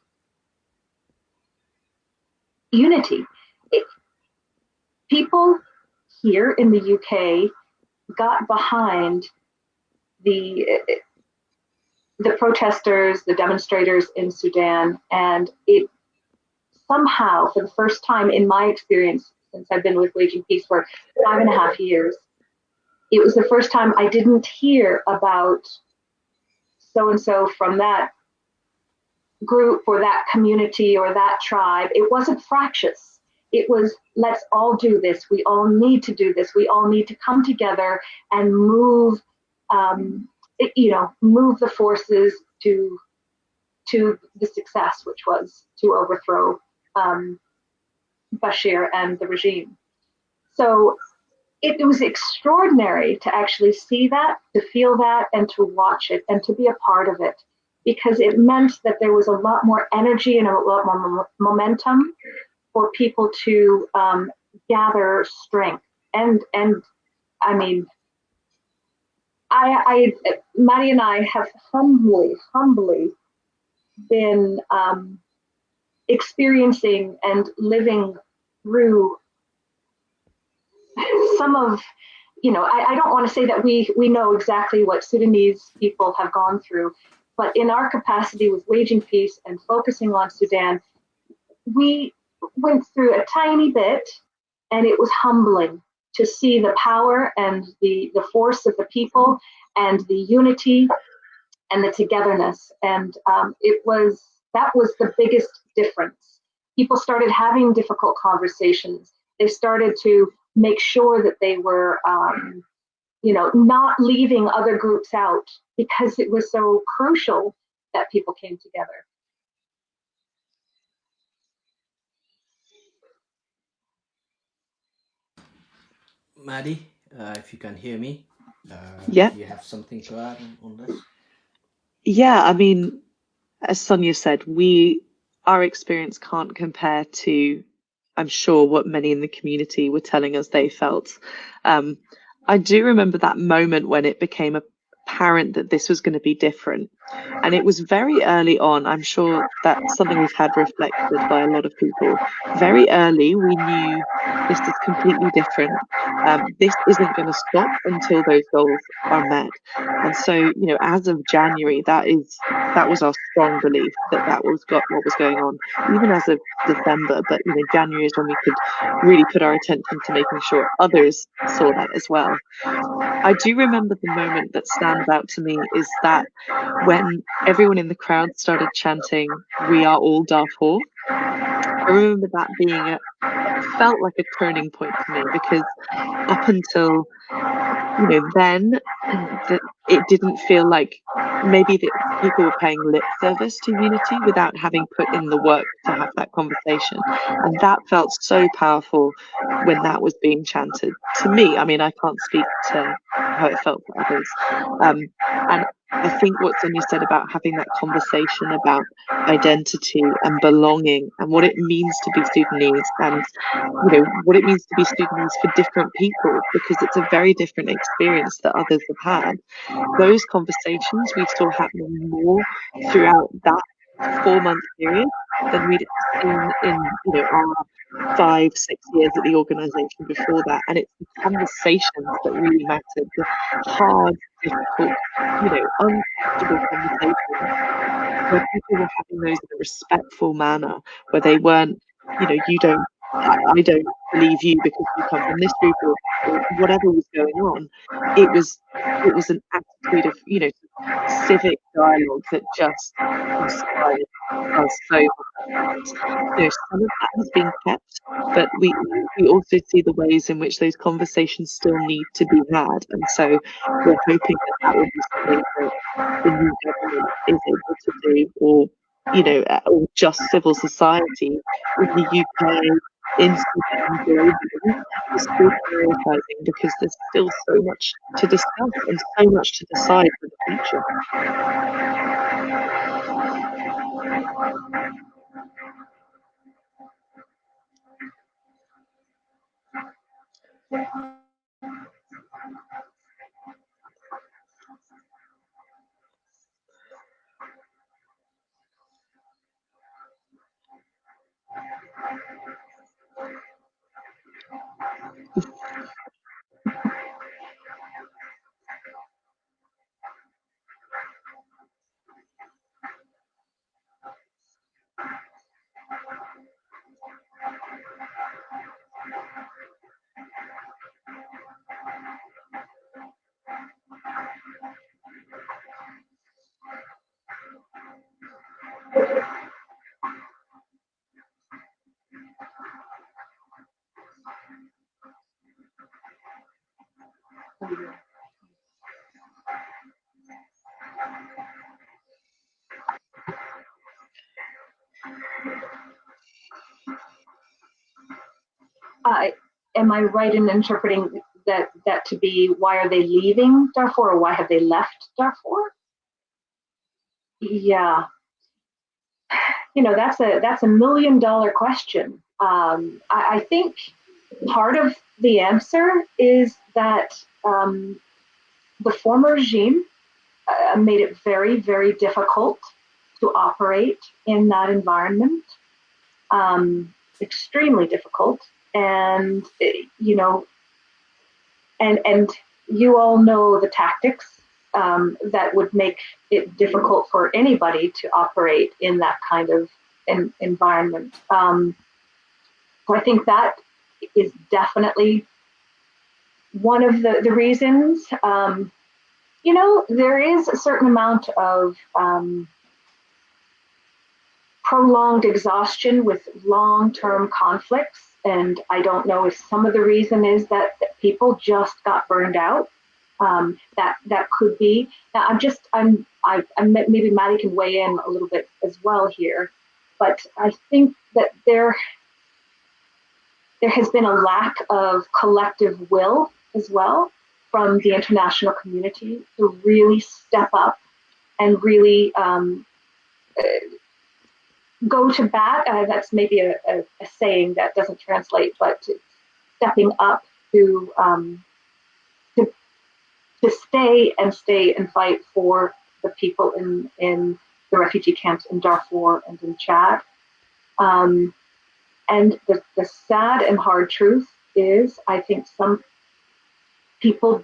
Unity. People here in the UK got behind the protesters, the demonstrators in Sudan, and it somehow, for the first time in my experience, since I've been with Waging Peace for 5.5 years, it was the first time I didn't hear about so-and-so from that group or that community or that tribe. It wasn't fractious. It was, let's all do this. We all need to do this. We all need to come together and move, move the forces to the success, which was to overthrow Bashir and the regime. So it was extraordinary to actually see that, to feel that, and to watch it, and to be a part of it, because it meant that there was a lot more energy and a lot more momentum for people to gather strength. And I mean, Maddy and I have humbly been experiencing and living through some of, I don't want to say that we know exactly what Sudanese people have gone through, but in our capacity with Waging Peace and focusing on Sudan, we went through a tiny bit, and it was humbling to see the power and the force of the people and the unity and the togetherness. And that was the biggest difference. People started having difficult conversations. They started to make sure that they were, not leaving other groups out, because it was so crucial that people came together. Maddy, if you can hear me, Yeah. do you have something to add on this? Yeah, I mean, as Sonja said, our experience can't compare to, I'm sure, what many in the community were telling us they felt. I do remember that moment when it became apparent that this was going to be different. And it was very early on. I'm sure that's something we've had reflected by a lot of people. Very early, we knew this is completely different. This isn't going to stop until those goals are met. And so, as of January, that was our strong belief that was what was going on, even as of December. But January is when we could really put our attention to making sure others saw that as well. I do remember the moment that stands out to me is that when everyone in the crowd started chanting, "We are all Darfur." I remember that being felt like a turning point for me, because up until then, it didn't feel like maybe that people were paying lip service to unity without having put in the work to have that conversation. And that felt so powerful when that was being chanted to me. I mean, I can't speak to how it felt for others. And I think what Sonja said about having that conversation about identity and belonging and what it means to be Sudanese, and what it means to be Sudanese for different people, because it's a very different experience that others have had. Those conversations we saw happening more throughout that 4-month period than we'd seen in our 5-6 years at the organisation before that. And it's the conversations that really mattered, the hard, difficult, uncomfortable conversations where people were having those in a respectful manner, where they weren't, I don't believe you because you come from this group, or whatever was going on. It was an attitude of civic dialogue that just inspired us so much. Some of that has been kept, but we we also see the ways in which those conversations still need to be had. And so we're hoping that will be something that the new government is able to do, or, or just civil society in the UK, in Sudan, globally, is still prioritising, because there's still so much to discuss and so much to decide for the future. Am I right in interpreting that to be, why are they leaving Darfur, or why have they left Darfur? Yeah, that's a $1 million question. I think part of the answer is that the former regime made it very, very difficult to operate in that environment, extremely difficult. And, and you all know the tactics that would make it difficult for anybody to operate in that kind of environment. So I think that is definitely one of the reasons. There is a certain amount of prolonged exhaustion with long-term conflicts. And I don't know if some of the reason is that people just got burned out. That could be. Now, maybe Maddy can weigh in a little bit as well here, but I think that there has been a lack of collective will as well from the international community to really step up and really go to bat. That's maybe a saying that doesn't translate, but stepping up to stay and fight for the people in the refugee camps in Darfur and in Chad. And the sad and hard truth is, I think some people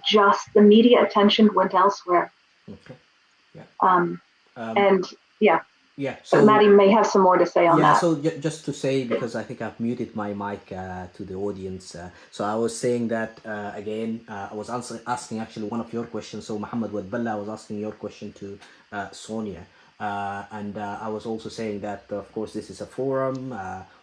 the media attention went elsewhere. Okay. Yeah. And yeah. Yeah, so Maddy may have some more to say on that. Yeah, so just to say, because I think I've muted my mic to the audience. So I was saying that, again, I was asking actually one of your questions. So Muhammad Wadballa, I was asking your question to Sonia. And I was also saying that, of course, this is a forum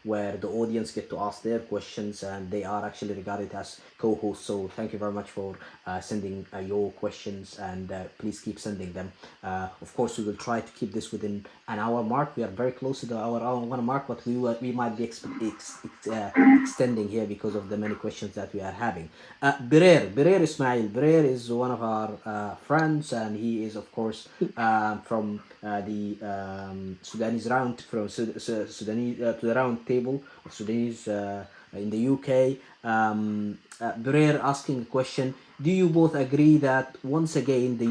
where the audience get to ask their questions, and they are actually regarded as co-hosts. So thank you very much for sending your questions, and please keep sending them. Of course, we will try to keep this within an hour mark. We are very close to the hour mark, but we might be extending here because of the many questions that we are having. Birer Ismail. Birer is one of our friends, and he is, of course, from the Sudanese round, from Sudanese to the round table of Sudanese in the UK. Birer asking a question: do you both agree that once again the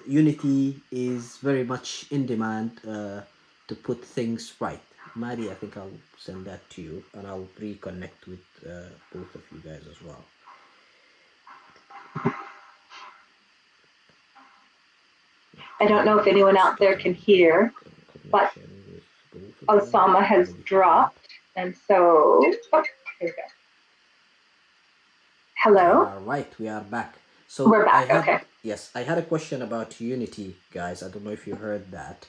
unity is very much in demand to put things right? Maddy, I think I'll send that to you, and I'll reconnect with both of you guys as well. I don't know if anyone out there can hear, but Osama has dropped, and so, here we go. Hello? All right, we are back. So we're back, okay. Yes, I had a question about unity, guys. I don't know if you heard that.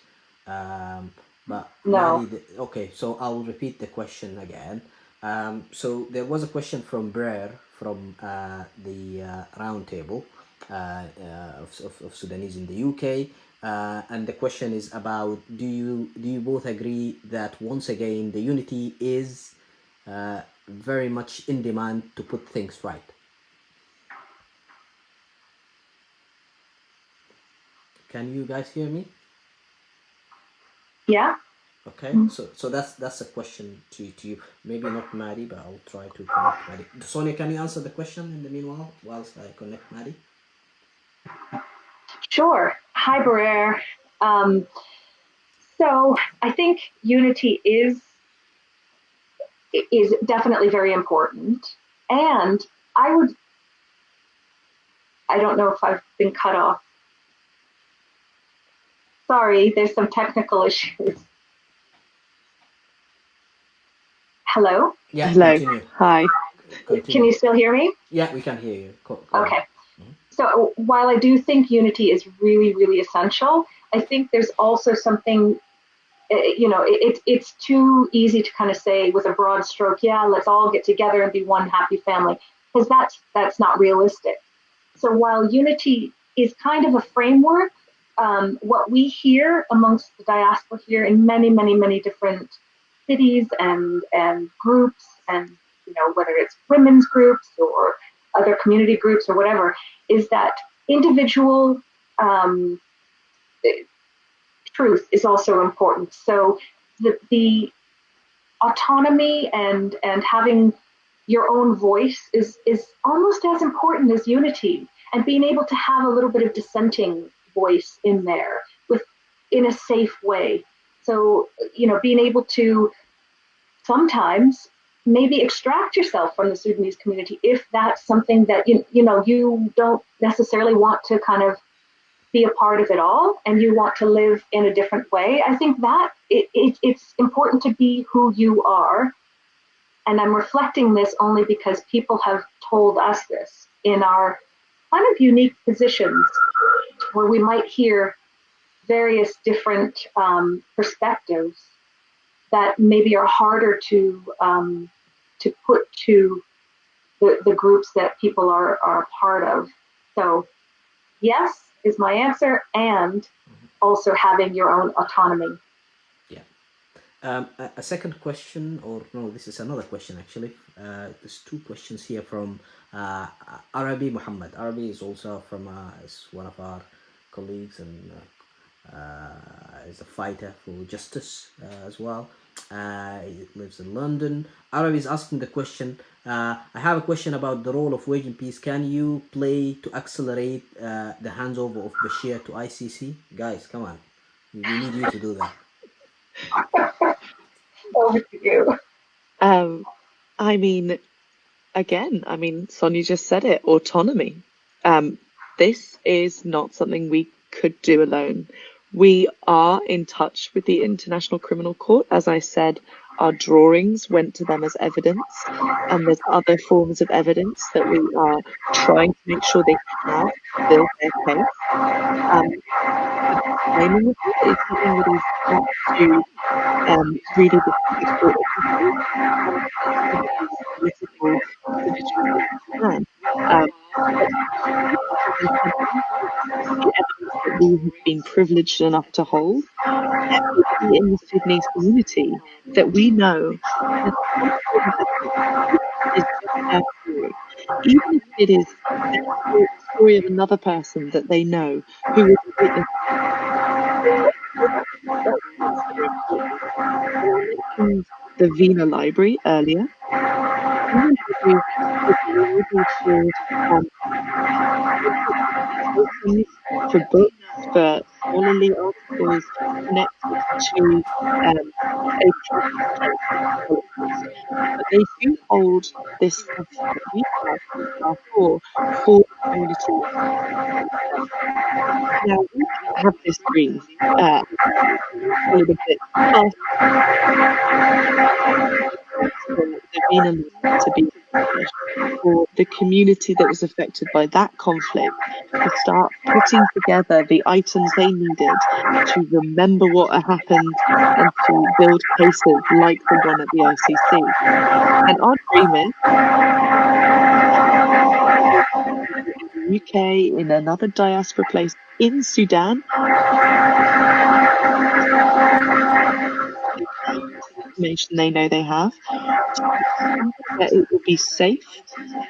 But No. Maddy, okay, so I'll repeat the question again. So there was a question from Brer from the roundtable of Sudanese in the UK, and the question is about: Do you both agree that once again the unity is very much in demand to put things right? Can you guys hear me? Yeah. Okay, so that's a question to you. Maybe not Maddy, but I'll try to connect Maddy. Sonia, can you answer the question in the meanwhile whilst I connect Maddy? Sure. Hi, Barrere. So I think unity is definitely very important, and I don't know if I've been cut off. Sorry, there's some technical issues. Hello? Yeah, Hello. continue. Hi. Can you still hear me? Yeah, we can hear you. Go Okay. on. So while I do think unity is really, really essential, I think there's also something, it's too easy to kind of say with a broad stroke, yeah, let's all get together and be one happy family, because that's not realistic. So while unity is kind of a framework, what we hear amongst the diaspora here in many, many, many different cities and groups, and whether it's women's groups or other community groups or whatever, is that individual truth is also important. So the autonomy and having your own voice is almost as important as unity, and being able to have a little bit of dissenting voice in there in a safe way. So being able to sometimes maybe extract yourself from the Sudanese community if that's something that you don't necessarily want to kind of be a part of it all, and you want to live in a different way. I think that it's important to be who you are. And I'm reflecting this only because people have told us this in our kind of unique positions where we might hear various different perspectives that maybe are harder to put to the groups that people are a part of. So yes is my answer, and also having your own autonomy. Yeah. A second question, or no, this is another question actually. There's two questions here from Arabi Muhammad. Arabi is also is one of our colleagues, and is a fighter for justice as well. He lives in London. Arabi is asking the question, I have a question about the role of Wage Peace. Can you play to accelerate the handover of Bashir to ICC? Guys, come on. We need you to do that. Over to you. I mean, Sonja just said it, autonomy. This is not something we could do alone. We are in touch with the International Criminal Court. As I said, our drawings went to them as evidence, and there's other forms of evidence that we are trying to make sure they have to build their case. The timing of it is something that is up to really the political individuals in Sudan. The evidence that we have been privileged enough to hold in the Sudanese community, that we know that is just their story, even if it is the story of another person that they know who was a witness. The Vina Library earlier. For books, for scholarly articles connected to but they do hold this stuff that we have for community. Now we have this dream a little bit the Vina to be for the community that was affected by that conflict to start putting together the items they needed to remember what happened and to build cases like the one at the ICC. And our dream is in the UK, in another diaspora place in Sudan, information they know they have, that it will be safe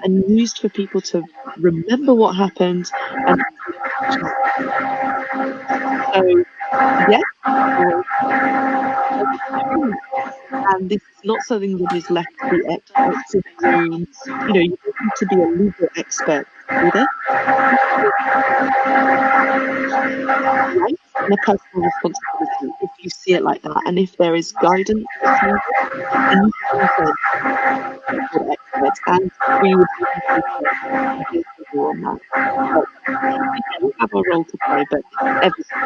and used for people to remember what happened. And so, yes, and this is not something that is left to the experts in the room. You know, you don't need to be a legal expert to do this. Right? And a personal responsibility if you see it like that, and if there is guidance that's needed, then you can find experts, and we would be happy to do on that. But, we have our role to play, but everything.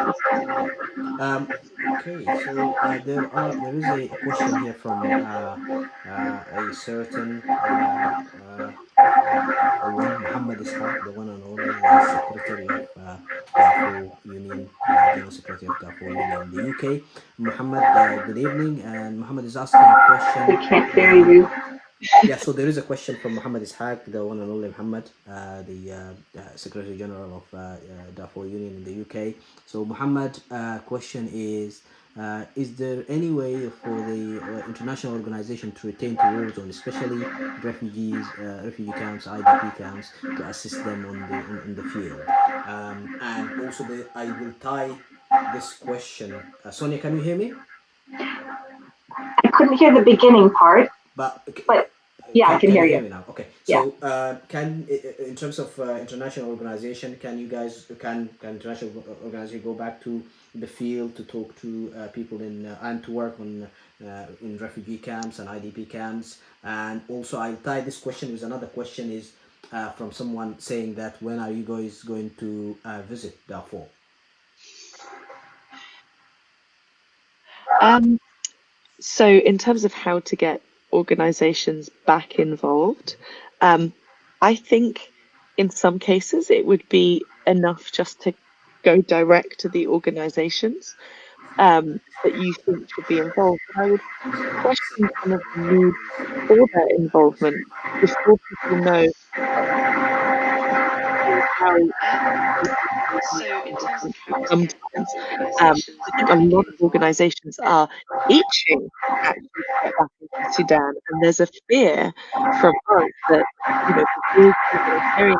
Okay, so there is a question here from a certain one, Muhammad Ishaq, the one and only Secretary of Darfur Union, General Secretary of Darfur Union in the UK. Muhammad, good evening, and Muhammad is asking a question. We can't hear you. Yeah, so there is a question from Muhammad Ishaq, the one and only Muhammad, the Secretary General of Darfur Union in the UK. So Muhammad, question is there any way for the international organization to retain to rules on especially refugees, refugee camps, IDP camps, to assist them on the field? And also, I will tie this question. Sonia, can you hear me? I couldn't hear the beginning part. But yeah, I can hear you. Me now. Okay. So, can in terms of international organization, can international organization go back to the field to talk to people and to work on in refugee camps and IDP camps? And also, I'll tie this question with another question is from someone saying that when are you guys going to visit Darfur? So in terms of how to get organizations back involved, I think in some cases it would be enough just to go direct to the organizations that you think should be involved. But I would question some of the need for their involvement before people know how. So in terms of sometimes, I think a lot of organisations are itching actually to get back into Sudan, and there's a fear from us that the big humanitarian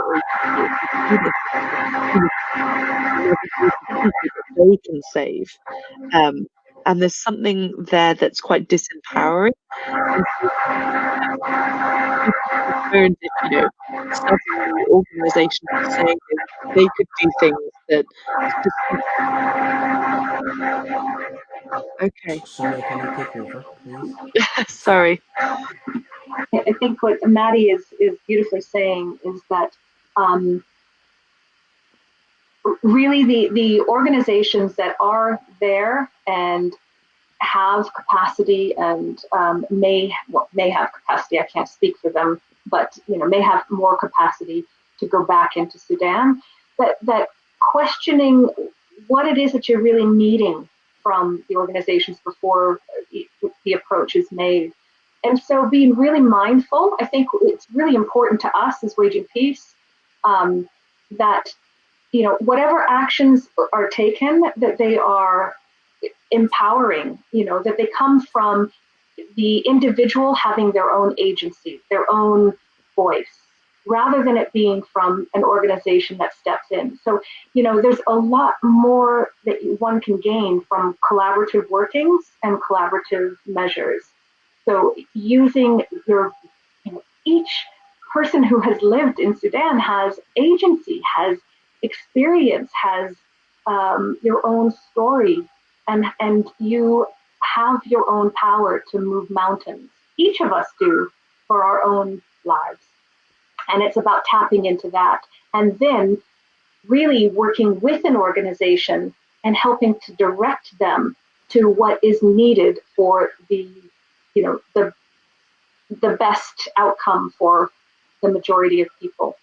agencies that they can save, and there's something there that's quite disempowering. And suddenly organisations are saying that they could do things that. Okay. Sonia, can you take over, please? Sorry. I think what Maddy is beautifully saying is that really the organizations that are there and have capacity and may have capacity, I can't speak for them, but may have more capacity to go back into Sudan, that questioning what it is that you're really needing from the organizations before the approach is made. And so being really mindful, I think it's really important to us as Waging Peace that whatever actions are taken, that they are empowering, that they come from the individual having their own agency, their own voice, rather than it being from an organization that steps in. So, there's a lot more that one can gain from collaborative workings and collaborative measures. So using each person who has lived in Sudan has agency, has experience, has your own story, and you have your own power to move mountains. Each of us do for our own lives. And it's about tapping into that and then really working with an organization and helping to direct them to what is needed for the the best outcome for the majority of people.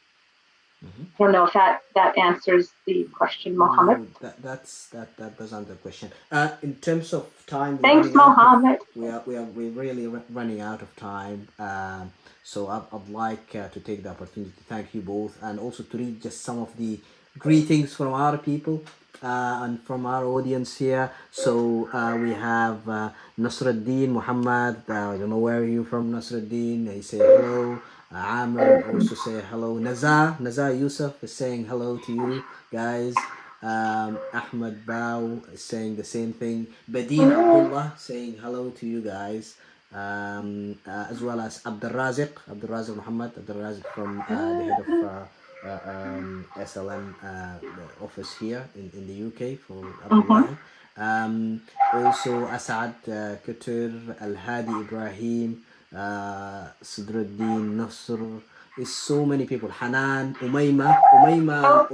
I don't know if that answers the question, Mohammed. No, that does answer the question. In terms of time, thanks, Mohammed. We're really running out of time. So I'd like to take the opportunity to thank you both, and also to read just some of the greetings from our people and from our audience here. So we have Nasruddin Muhammad. I don't know where are you from, Nasruddin. He say hello. Amr also say hello. Naza Yusuf is saying hello to you guys. Ahmed Bao is saying the same thing. Badin Abdullah saying hello to you guys. As well as Abdul Raziq Muhammad, from the head of SLM the office here in the UK for Abdullah. Also Asad Kutur, Al Hadi Ibrahim, Sadruddin Nasr. Is so many people. Hanan, Umayma Deen, by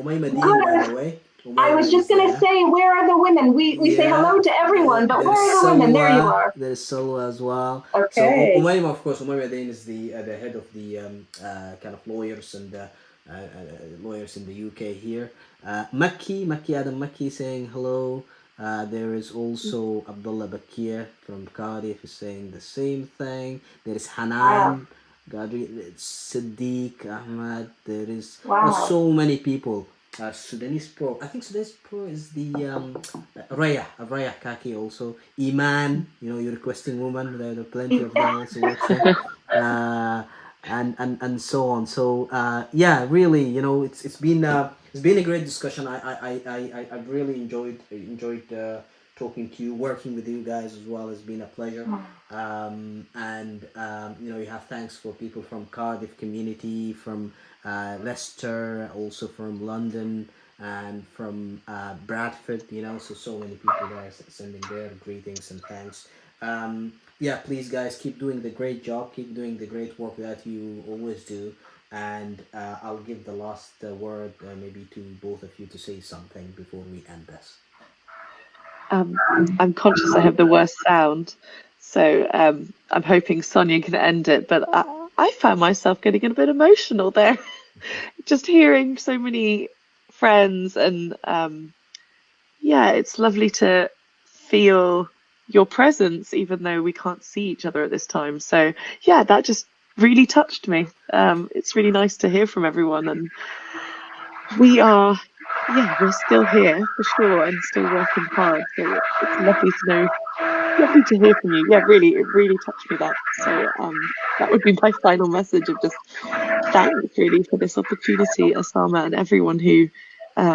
the way. I was just going to say, where are the women? We say hello to everyone, but where are the women? There you are. There's Salwa as well. Okay. So Umayma, of course, Umayma Deen is the head of the kind of lawyers and lawyers in the UK here. Makki Adam Makki saying hello. There is also Abdullah Bakir from Cardiff is saying the same thing. There is Hanan. Siddiq Ahmad. There is so many people. Sudanese Pro. I think Sudanese Pro is the Raya Kaki also. Iman, you're requesting woman. There are plenty of them also watching. And so on. So yeah, really, it's been a great discussion. I really enjoyed talking to you, working with you guys as well has been a pleasure. You have thanks for people from Cardiff community, from Leicester, also from London, and from Bradford. So many people there sending their greetings and thanks. Yeah, please guys, keep doing the great job, keep doing the great work that you always do. And I'll give the last word maybe to both of you to say something before we end this. I'm conscious I have the worst sound, so I'm hoping Sonja can end it, but I found myself getting a bit emotional there. Just hearing so many friends, and yeah, it's lovely to feel your presence even though we can't see each other at this time. So yeah, that just really touched me. It's really nice to hear from everyone, and we're still here for sure and still working hard. So it's lovely to hear from you. Yeah, really, it really touched me, that. So that would be my final message of just thanks really for this opportunity, Osama, and everyone who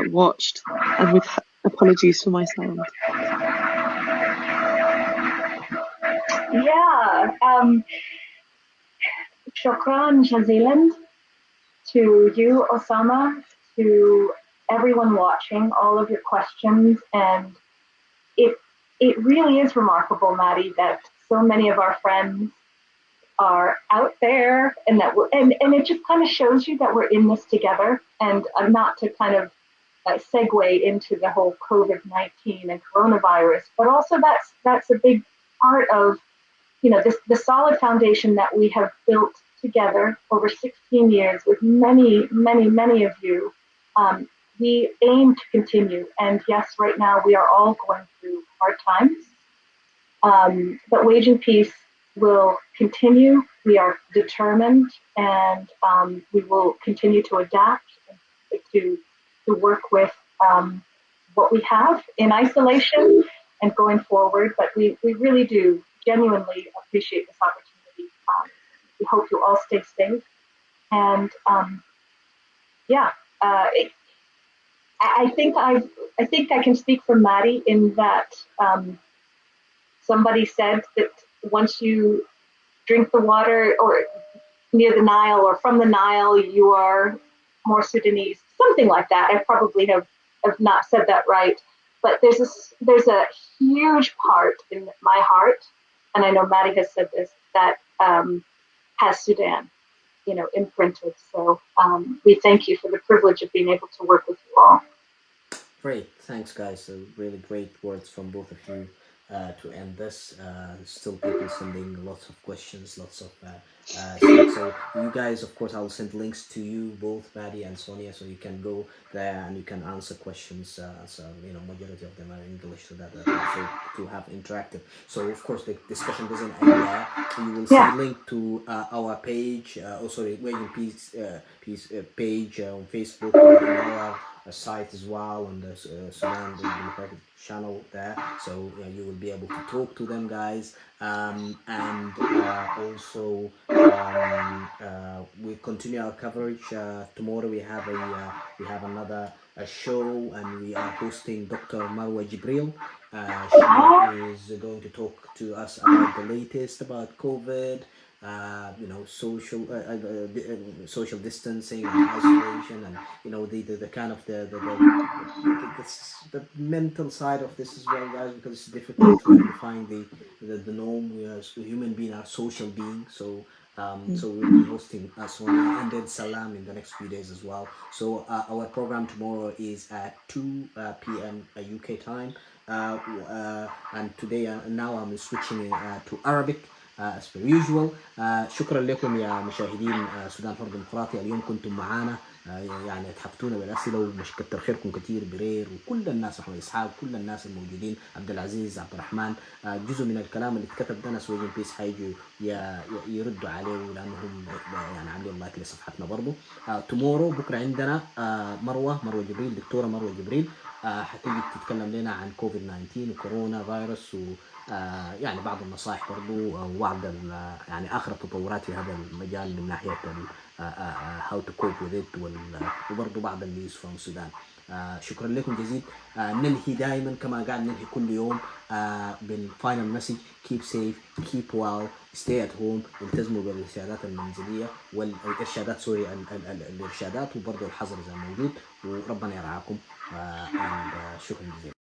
watched, and with apologies for my sound. Yeah, shukran jazilan to you, Osama, to everyone watching, all of your questions, and it really is remarkable, Maddy, that so many of our friends are out there, and that and it just kind of shows you that we're in this together. And not to kind of segue into the whole COVID-19 and coronavirus, but also that's a big part of the solid foundation that we have built together over 16 years with many of you. We aim to continue, and yes, right now we are all going through hard times, but Waging Peace will continue. We are determined, and we will continue to adapt, to work with what we have in isolation and going forward. But we really do genuinely appreciate this opportunity. We hope you all stay safe, and I think I can speak for Maddy in that somebody said that once you drink the water or near the Nile or from the Nile, you are more Sudanese, something like that. I probably have not said that right, but there's a huge part in my heart, and I know Maddy has said this, that has Sudan, imprinted. So we thank you for the privilege of being able to work with you all. Great, thanks guys. So really great words from both of you to end this. Still people sending lots of questions, lots of So you guys, of course, I'll send links to you both, Maddy and Sonia, so you can go there and you can answer questions. So majority of them are English, so that also to have interactive. So of course, the discussion doesn't end there. You will see link to our page. Waiting Peace page on Facebook, and our site as well on the Sudan Democratic channel there. So you will be able to talk to them, guys. And also we continue our coverage. Tomorrow we have another show, and we are hosting Dr. Marwa Jibril. She is going to talk to us about the latest about COVID, social distancing and isolation, and the kind of the mental side of this as well, guys, because it's difficult to define the norm. We as human beings are social beings, so we'll be hosting Sonia and then Salam in the next few days as well. So our program tomorrow is at 2 p.m. UK time, and today now I'm switching to Arabic as per usual. شكرا لكم يا مشاهدين سودان حر ديمقراطي. اليوم كنتم معانا، يعني اتحفتونا بالاسئله، ومش كتر خيركم كتير. برير وكل الناس، احمد اسحاق، كل الناس الموجودين، عبد العزيز، عبد الرحمن. جزء من الكلام اللي اتكتب ده ناس ويجن بيس حيجوا يردوا عليه، لانهم يعني عاملين لايك لصفحتنا برضه. تومورو بكره عندنا مروه جبريل، دكتوره مروه جبريل، حتيجي تتكلم لنا عن كوفيد 19 وكورونا فيروس، و يعني بعض النصائح برضو، وبعض يعني اخر التطورات في هذا المجال من ناحيه how to cope with it، وبرضو بعض النيوز from السودان. شكرا لكم جزيل. ننهي دائما كما قاعد ننهي كل يوم بالفاينل مسج: keep safe, keep well, stay at home. التزموا بالارشادات المنزليه والارشادات الارشادات، وبرضو الحظر اذا موجود، وربنا يرعاكم. شكرا جزيلا.